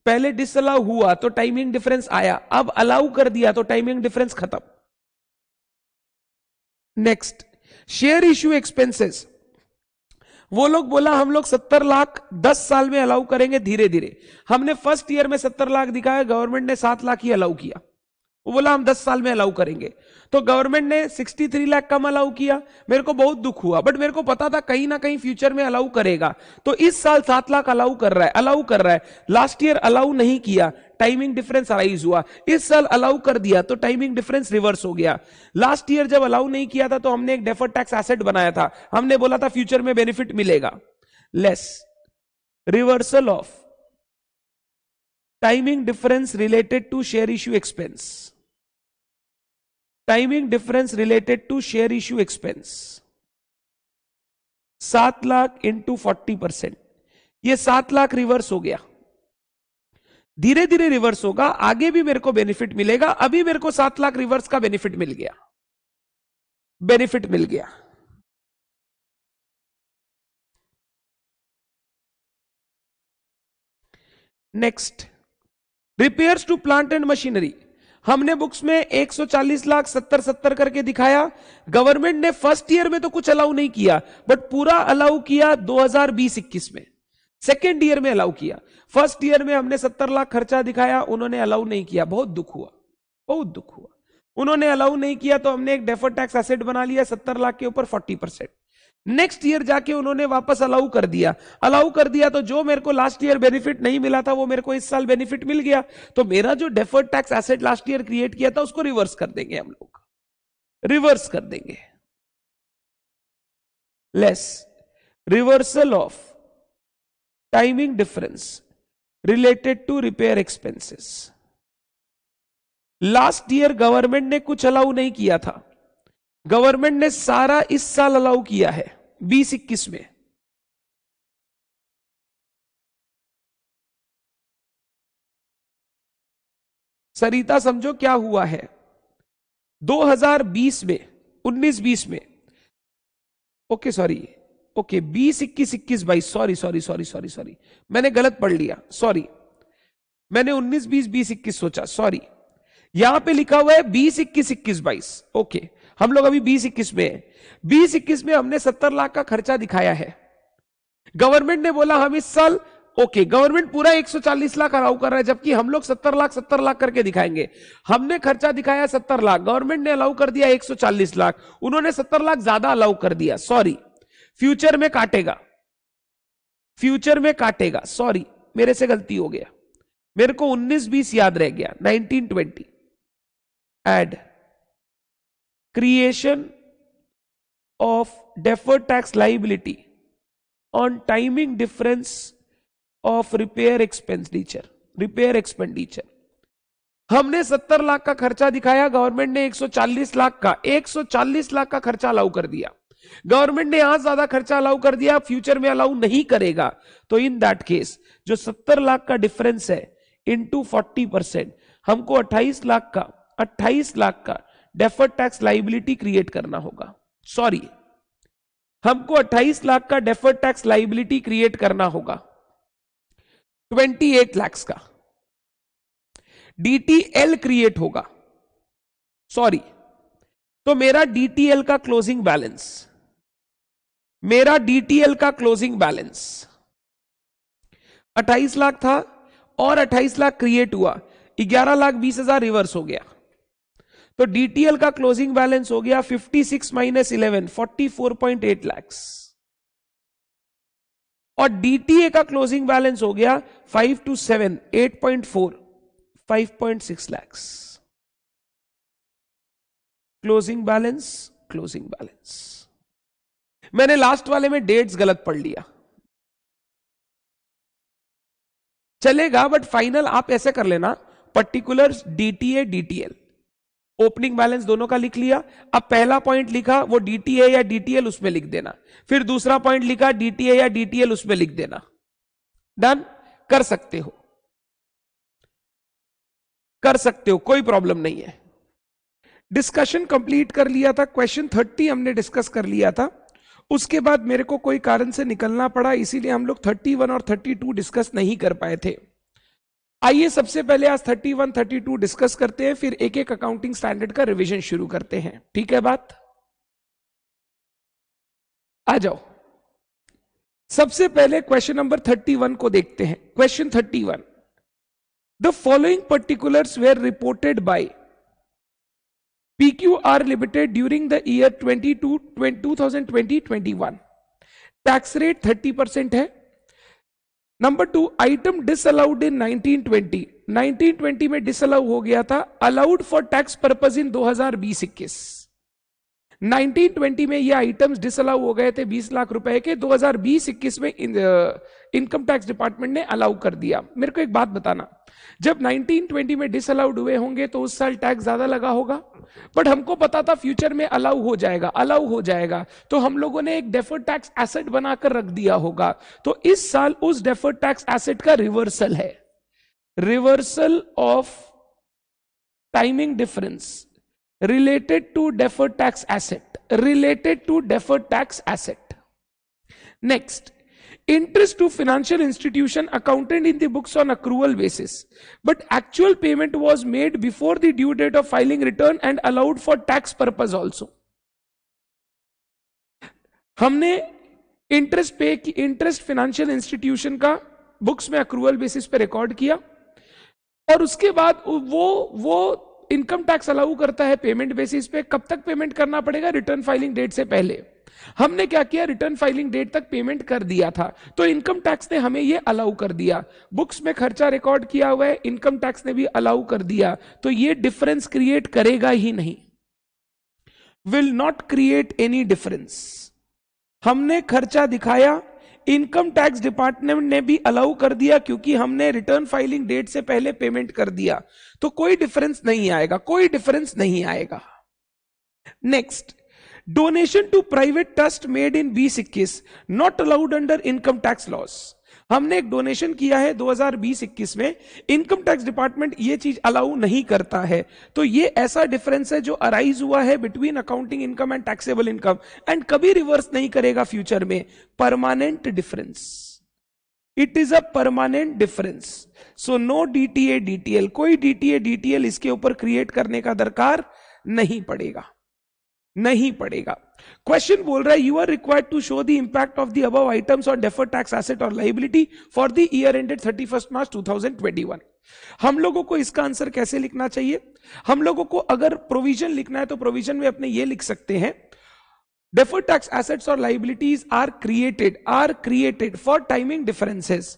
पहले डिसअलाउ हुआ तो टाइमिंग डिफरेंस आया, अब अलाउ कर दिया तो टाइमिंग डिफरेंस खत्म। Next, share issue expenses. वो लोग बोला हम लोग 70 लाख 10 साल में अलाउ करेंगे धीरे धीरे। हमने फर्स्ट ईयर में 70 लाख दिखाया, गवर्नमेंट ने 7 लाख ही अलाउ किया। वो बोला हम 10 साल में अलाउ करेंगे, तो गवर्नमेंट ने 63 लाख कम अलाउ किया। मेरे को बहुत दुख हुआ, बट मेरे को पता था कहीं ना कहीं फ्यूचर में अलाउ करेगा, तो इस साल 7 लाख अलाउ कर रहा है, अलाउ कर रहा है। लास्ट ईयर अलाउ नहीं किया, टाइमिंग डिफरेंस अराइज हुआ। इस साल अलाउ कर दिया तो टाइमिंग डिफरेंस रिवर्स हो गया। लास्ट ईयर जब अलाउ नहीं किया था तो हमने एक डेफर्ड टैक्स एसेट बनाया था, हमने बोला था फ्यूचर में बेनिफिट मिलेगा। Less reversal of timing difference related to share issue expense. Timing difference related to share issue expense 7 lakh into 40%, ये 7 लाख रिवर्स हो गया। धीरे धीरे रिवर्स होगा, आगे भी मेरे को बेनिफिट मिलेगा। अभी मेरे को 7 लाख रिवर्स का बेनिफिट मिल गया, बेनिफिट मिल गया। Next, repairs to plant and machinery. हमने बुक्स में 140 लाख 70 करके दिखाया। गवर्नमेंट ने फर्स्ट ईयर में तो कुछ अलाउ नहीं किया, बट पूरा अलाउ किया 2020-21 में, सेकेंड ईयर में अलाउ किया। फर्स्ट ईयर में हमने 70 लाख खर्चा दिखाया, उन्होंने अलाउ नहीं किया, बहुत दुख हुआ, बहुत दुख हुआ। उन्होंने अलाउ नहीं किया तो हमने एक डेफर्ड टैक्स एसेट बना लिया 70 लाख के ऊपर 40%। नेक्स्ट ईयर जाके उन्होंने वापस अलाउ कर दिया, अलाउ कर दिया तो जो मेरे को लास्ट ईयर बेनिफिट नहीं मिला था वो मेरे को इस साल बेनिफिट मिल गया। तो मेरा जो deferred tax asset last year create किया था उसको रिवर्स कर देंगे, हम लोग रिवर्स कर देंगे। Less reversal of timing difference related to repair expenses. Last year government ने कुछ अलाउ नहीं किया था, गवर्नमेंट ने सारा इस साल अलाउ किया है 20-21 में। सरिता समझो क्या हुआ है, 2020 में 19-20 में, okay sorry, okay 20-21-21-22, sorry sorry sorry sorry sorry, मैंने गलत पढ़ लिया, सॉरी, मैंने 19-20-20-21 सोचा, सॉरी। यहां पे लिखा हुआ है 20-21-21-22, ओके। हम लोग अभी 20-21 में है। 20-21 में हमने 70 लाख का खर्चा दिखाया है। गवर्नमेंट ने बोला हम इस साल, ओके, गवर्नमेंट पूरा 140 लाख अलाउ कर रहा है, जबकि हम लोग 70 लाख करके दिखाएंगे। हमने खर्चा दिखाया 70 लाख, गवर्नमेंट ने अलाउ कर दिया 140 लाख, उन्होंने 70 लाख ज्यादा अलाउ कर दिया, सॉरी। फ्यूचर में काटेगा, फ्यूचर में काटेगा, सॉरी मेरे से गलती हो गया, मेरे को 19-20 याद रह गया, 19-20। Add creation of deferred tax liability on timing difference of repair expenditure, repair expenditure। हमने 70 लाख का खर्चा दिखाया, गवर्नमेंट ने 140 लाख का 140 लाख का खर्चा अलाउ कर दिया। गवर्नमेंट ने आज ज्यादा खर्चा अलाउ कर दिया, फ्यूचर में अलाउ नहीं करेगा, तो इन दैट केस जो 70 लाख का डिफरेंस है इनटू 40%, हमको 28 लाख का डेफर्ड टैक्स लाइबिलिटी क्रिएट करना होगा। सॉरी, हमको 28 लाख का डेफर्ड टैक्स लाइबिलिटी क्रिएट करना होगा 28 लाख का डीटीएल क्रिएट होगा। सॉरी, तो मेरा डीटीएल का क्लोजिंग बैलेंस 28 लाख था और 28 लाख क्रिएट हुआ, 11,20,000 रिवर्स हो गया, तो डीटीएल का क्लोजिंग बैलेंस हो गया 56 माइनस 11 44.8 लाख, और डीटीए का क्लोजिंग बैलेंस हो गया 5 to 7 8.4 5.6 लाख। क्लोजिंग बैलेंस मैंने लास्ट वाले में डेट्स गलत पढ़ लिया, चलेगा, बट फाइनल आप ऐसे कर लेना, particulars DTA DTL, opening balance दोनों का लिख लिया। अब पहला पॉइंट लिखा वो डीटीए या डीटीएल उसमें लिख देना, फिर दूसरा पॉइंट लिखा डीटीए या डीटीएल उसमें लिख देना। डन, कर सकते हो, कोई प्रॉब्लम नहीं है। डिस्कशन कंप्लीट कर लिया था, क्वेश्चन 30 हमने डिस्कस कर लिया था, उसके बाद मेरे को कोई कारण से निकलना पड़ा, इसीलिए हम लोग 31 और 32 डिस्कस नहीं कर पाए थे। आइए सबसे पहले आज 31 32 डिस्कस करते हैं, फिर एक एक अकाउंटिंग स्टैंडर्ड का रिवीजन शुरू करते हैं, ठीक है बात? आ जाओ, सबसे पहले क्वेश्चन नंबर 31 को देखते हैं। Question 31, the following particulars were reported by PQR Limited during the year 2020-21। Tax rate 30% है। नंबर 2, आइटम डिसअलाउड इन 1920 में डिसअलाउ हो गया था, allowed for tax purpose in 2020-21। 1920 में ये आइटम्स डिसअलाउ हो गए थे 20 लाख रुपए के, 2020-21 में इनकम टैक्स डिपार्टमेंट ने अलाउ कर दिया। मेरे को एक बात बताना, जब 1920 में डिसअलाउड हुए होंगे तो उस साल टैक्स ज्यादा लगा होगा, बट हमको पता था फ्यूचर में अलाउ हो जाएगा, तो हम लोगों ने एक डेफर्ड टैक्स एसेट बनाकर रख दिया होगा। तो इस साल उस डेफर्ड टैक्स एसेट का रिवर्सल है, reversal of timing difference related to deferred tax asset, Next, interest to financial institution accounted in the books on accrual basis, but actual payment was made before the due date of filing return and allowed for tax purpose also। हमने interest financial institution का books में accrual basis पे record किया, और उसके बाद वो income tax allow करता है पेमेंट बेसिस पे। कब तक पेमेंट करना पड़ेगा? रिटर्न फाइलिंग डेट से पहले। हमने क्या किया, रिटर्न फाइलिंग डेट तक पेमेंट कर दिया था, तो इनकम टैक्स ने हमें ये अलाउ कर दिया। बुक्स में खर्चा रिकॉर्ड किया हुआ है, इनकम टैक्स ने भी अलाउ कर दिया, तो ये डिफरेंस क्रिएट करेगा ही नहीं, will not create any difference. हमने खर्चा दिखाया, इनकम टैक्स डिपार्टमेंट ने भी अलाउ कर दिया, क्योंकि हमने रिटर्न फाइलिंग डेट से पहले पेमेंट कर दिया, तो कोई डिफरेंस नहीं आएगा, next, donation to private trust made in 2021 not allowed under income tax laws. हमने एक डोनेशन किया है 2020-21 में, इनकम टैक्स डिपार्टमेंट ये चीज अलाउ नहीं करता है, तो ये ऐसा डिफरेंस है जो अराइज हुआ है between accounting income and taxable income, and कभी रिवर्स नहीं करेगा फ्यूचर में। Permanent difference, it is a permanent difference, so no DTA DTL, कोई डीटीए डीटीएल इसके ऊपर क्रिएट करने का दरकार नहीं पड़ेगा। क्वेश्चन बोल रहा है, you are required to show the impact of the above items on deferred tax asset और liability for the year ended 31 March 2021। हम लोगों को इसका आंसर कैसे लिखना चाहिए? हम लोगों को अगर प्रोविजन लिखना है तो प्रोविजन में अपने ये लिख सकते हैं, deferred tax assets or liabilities are created for timing differences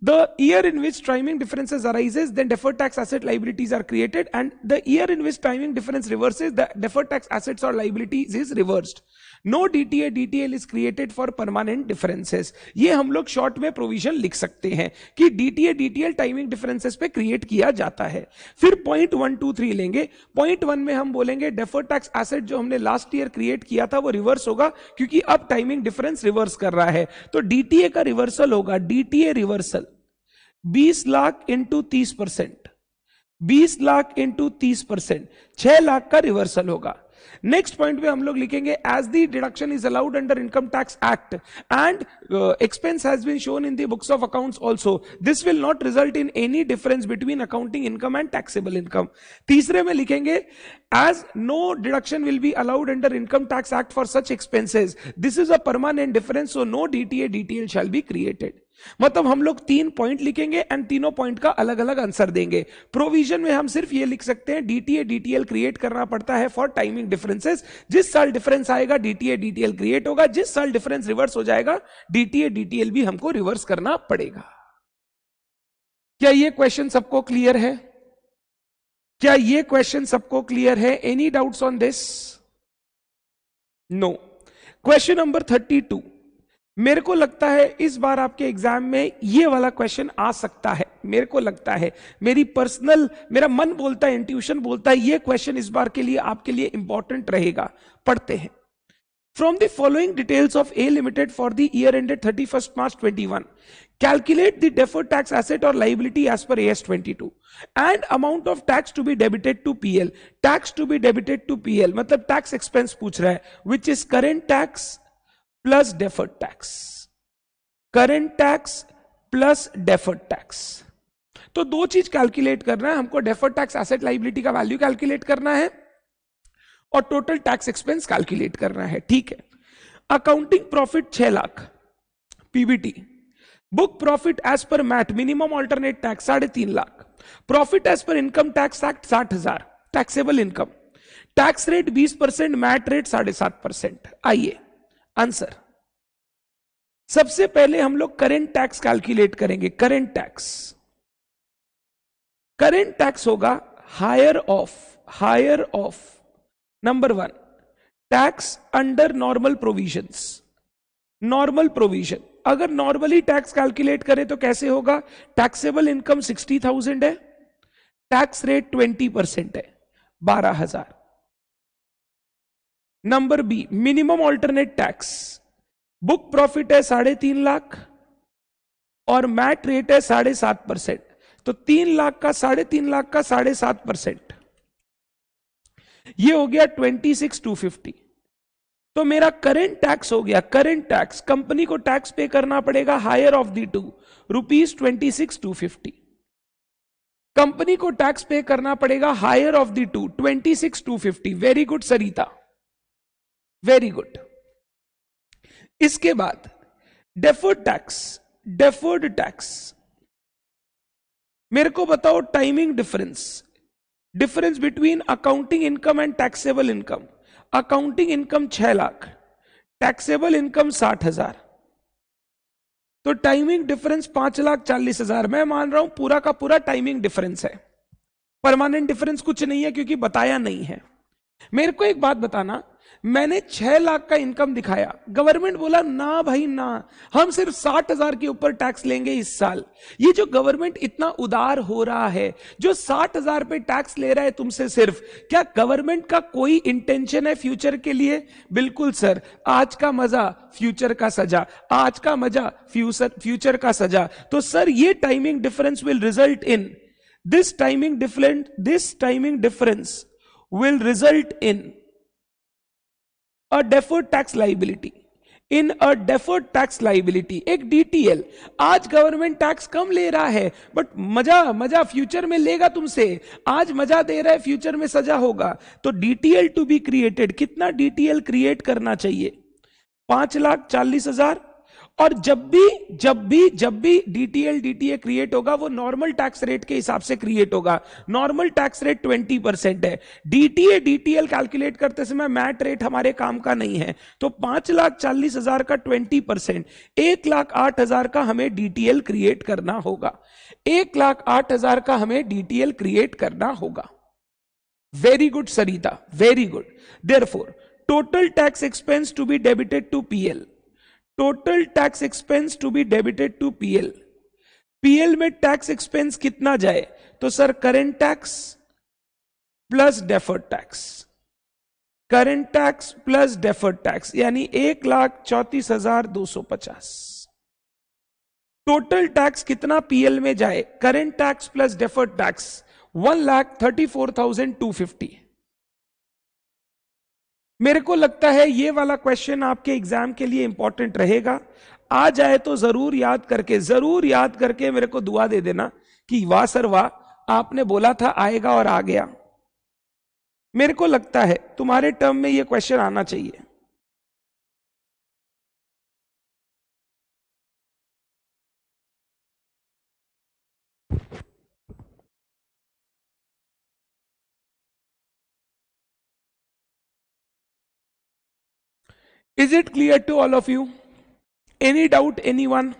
The year in which timing differences arises, then deferred tax asset liabilities are created, and the year in which timing difference reverses, the deferred tax assets or liabilities is reversed. No DTA DTL is created for permanent differences. ये हम लोग short में provision लिख सकते हैं कि DTA DTL timing differences पे create किया जाता है. फिर पॉइंट 1 2 3 लेंगे. पॉइंट 1 में हम बोलेंगे डेफर्ड टैक्स एसेट जो हमने लास्ट ईयर क्रिएट किया था वो रिवर्स होगा क्योंकि अब टाइमिंग डिफरेंस रिवर्स कर रहा है. तो DTA का रिवर्सल होगा. DTA reversal 20 lakh into 30%, 20 lakh into 30%, 6 lakh का रिवर्सल होगा. नेक्स्ट पॉइंट पे हम लोग लिखेंगे as the deduction is allowed under income tax act and expense has been shown in the books of accounts also, this will not result in any difference between accounting income and taxable income. तीसरे में लिखेंगे as no deduction will be allowed under income tax act for such expenses, this is a permanent difference, so no DTA DTL shall be created. मतलब हम लोग 3 point लिखेंगे and तीनों point का अलग अलग आंसर देंगे. प्रोविजन में हम सिर्फ ये लिख सकते हैं DTA DTL क्रिएट करना पड़ता है फॉर टाइमिंग डिफरेंसेस. जिस साल डिफरेंस आएगा DTA DTL क्रिएट होगा, जिस साल डिफरेंस रिवर्स हो जाएगा DTA DTL भी हमको रिवर्स करना पड़ेगा. क्या ये क्वेश्चन सबको क्लियर है? क्या ये क्वेश्चन सबको क्लियर है? Any doubts on this? No. Question number 32. मेरे को लगता है इस बार आपके एग्जाम में ये वाला क्वेश्चन आ सकता है. मेरे को लगता है, मेरा मन बोलता है, इंट्यूशन बोलता है ये क्वेश्चन इस बार के लिए आपके लिए इंपॉर्टेंट रहेगा. पढ़ते हैं. From the following details of A limited for the year ended 31st March 21, calculate the deferred tax asset or liability as per AS 22 and amount of tax to be debited to PL. tax to be debited to PL मतलब tax expense पूछ रहा है, which is current tax plus deferred tax. Current tax plus deferred tax. तो दो चीज calculate करना है हमको. डेफर्ड टैक्स एसेट लाइबिलिटी का वैल्यू कैलकुलेट करना है और टोटल टैक्स एक्सपेंस कैलकुलेट करना है. ठीक है. Accounting profit 6 lakh PBT. Book profit as per MAT minimum alternate tax 3.5 lakh. Profit as per income tax act 60,000 taxable income. Tax rate 20%, MAT rate 7.5%. आइए answer. सबसे पहले हम लोग करेंट टैक्स कैलकुलेट करेंगे. करेंट टैक्स होगा higher of number 1 tax under normal provisions. Normal provision अगर normally tax calculate करें तो कैसे होगा? टैक्सेबल इनकम 60,000 है, टैक्स रेट 20% है, 12,000. Number B minimum alternate tax. Book profit है 3.5 लाख और मैट रेट है 7.5%. तो 3 लाख का 3.5 लाख का 7.5%, ये हो गया 26,250. तो मेरा करेंट टैक्स हो गया. करेंट टैक्स कंपनी को टैक्स पे करना पड़ेगा higher of the two ₹26,250. Company को टैक्स पे करना पड़ेगा higher of the two 26,250. Very good Sarita, very good. इसके बाद डेफर्ड टैक्स. मेरे को बताओ timing difference between accounting income and taxable income. Accounting income 6 lakh, taxable income 60,000. तो टाइमिंग डिफरेंस 5,40,000. मैं मान रहा हूं पूरा का पूरा टाइमिंग डिफरेंस है. परमानेंट डिफरेंस कुछ नहीं है क्योंकि बताया नहीं है. मेरे को एक बात बताना, मैंने 6 लाख का इनकम दिखाया, गवर्नमेंट बोला ना भाई ना, हम सिर्फ 60,000 के ऊपर टैक्स लेंगे इस साल. ये जो गवर्नमेंट इतना उदार हो रहा है, जो 60,000 पे टैक्स ले रहा है तुमसे सिर्फ, क्या गवर्नमेंट का कोई इंटेंशन है फ्यूचर के लिए? बिल्कुल सर. आज का मजा फ्यूचर का सजा, आज का मजा फ्यूचर का सजा. तो सर ये timing difference will result in this timing difference will result in a deferred tax liability. In a deferred tax liability, एक DTL. आज गवर्नमेंट टैक्स कम ले रहा है बट मजा फ्यूचर में लेगा तुमसे. आज मजा दे रहा है, फ्यूचर में सजा होगा. तो DTL टू बी क्रिएटेड. कितना DTL क्रिएट करना चाहिए? 5,40,000 और जब भी डीटीएल डीटीए क्रिएट होगा वो नॉर्मल टैक्स रेट के हिसाब से क्रिएट होगा। नॉर्मल टैक्स रेट 20% है। डीटीए डीटीएल कैलकुलेट करते समय मैट रेट हमारे काम का नहीं है, तो 5,40,000 का 20%, 1,08,000 का हमें डीटीएल क्रिएट करना होगा। 1,08,000 का हमें डीटीएल क्रिएट करना होगा। Very good Sarita, very good. Therefore total tax expense to be debited to PL, total tax expense to be debited to PL. PL में टैक्स एक्सपेंस कितना जाए? तो sir current tax plus deferred tax, current tax plus deferred tax, यानी 1,34,250। Total tax कितना PL में जाए? Current tax plus deferred tax 1,34,250। मेरे को लगता है ये वाला क्वेश्चन आपके एग्जाम के लिए इंपॉर्टेंट रहेगा। आ जाए तो जरूर याद करके मेरे को दुआ दे देना कि वाह सर वाह, आपने बोला था आएगा और आ गया। मेरे को लगता है तुम्हारे टर्म में ये क्वेश्चन आना चाहिए। Is it clear to all of you? Any doubt, anyone?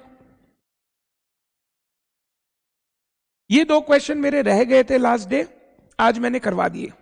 ये 2 क्वेश्चन मेरे रह गए थे लास्ट डे, आज मैंने करवा दिए।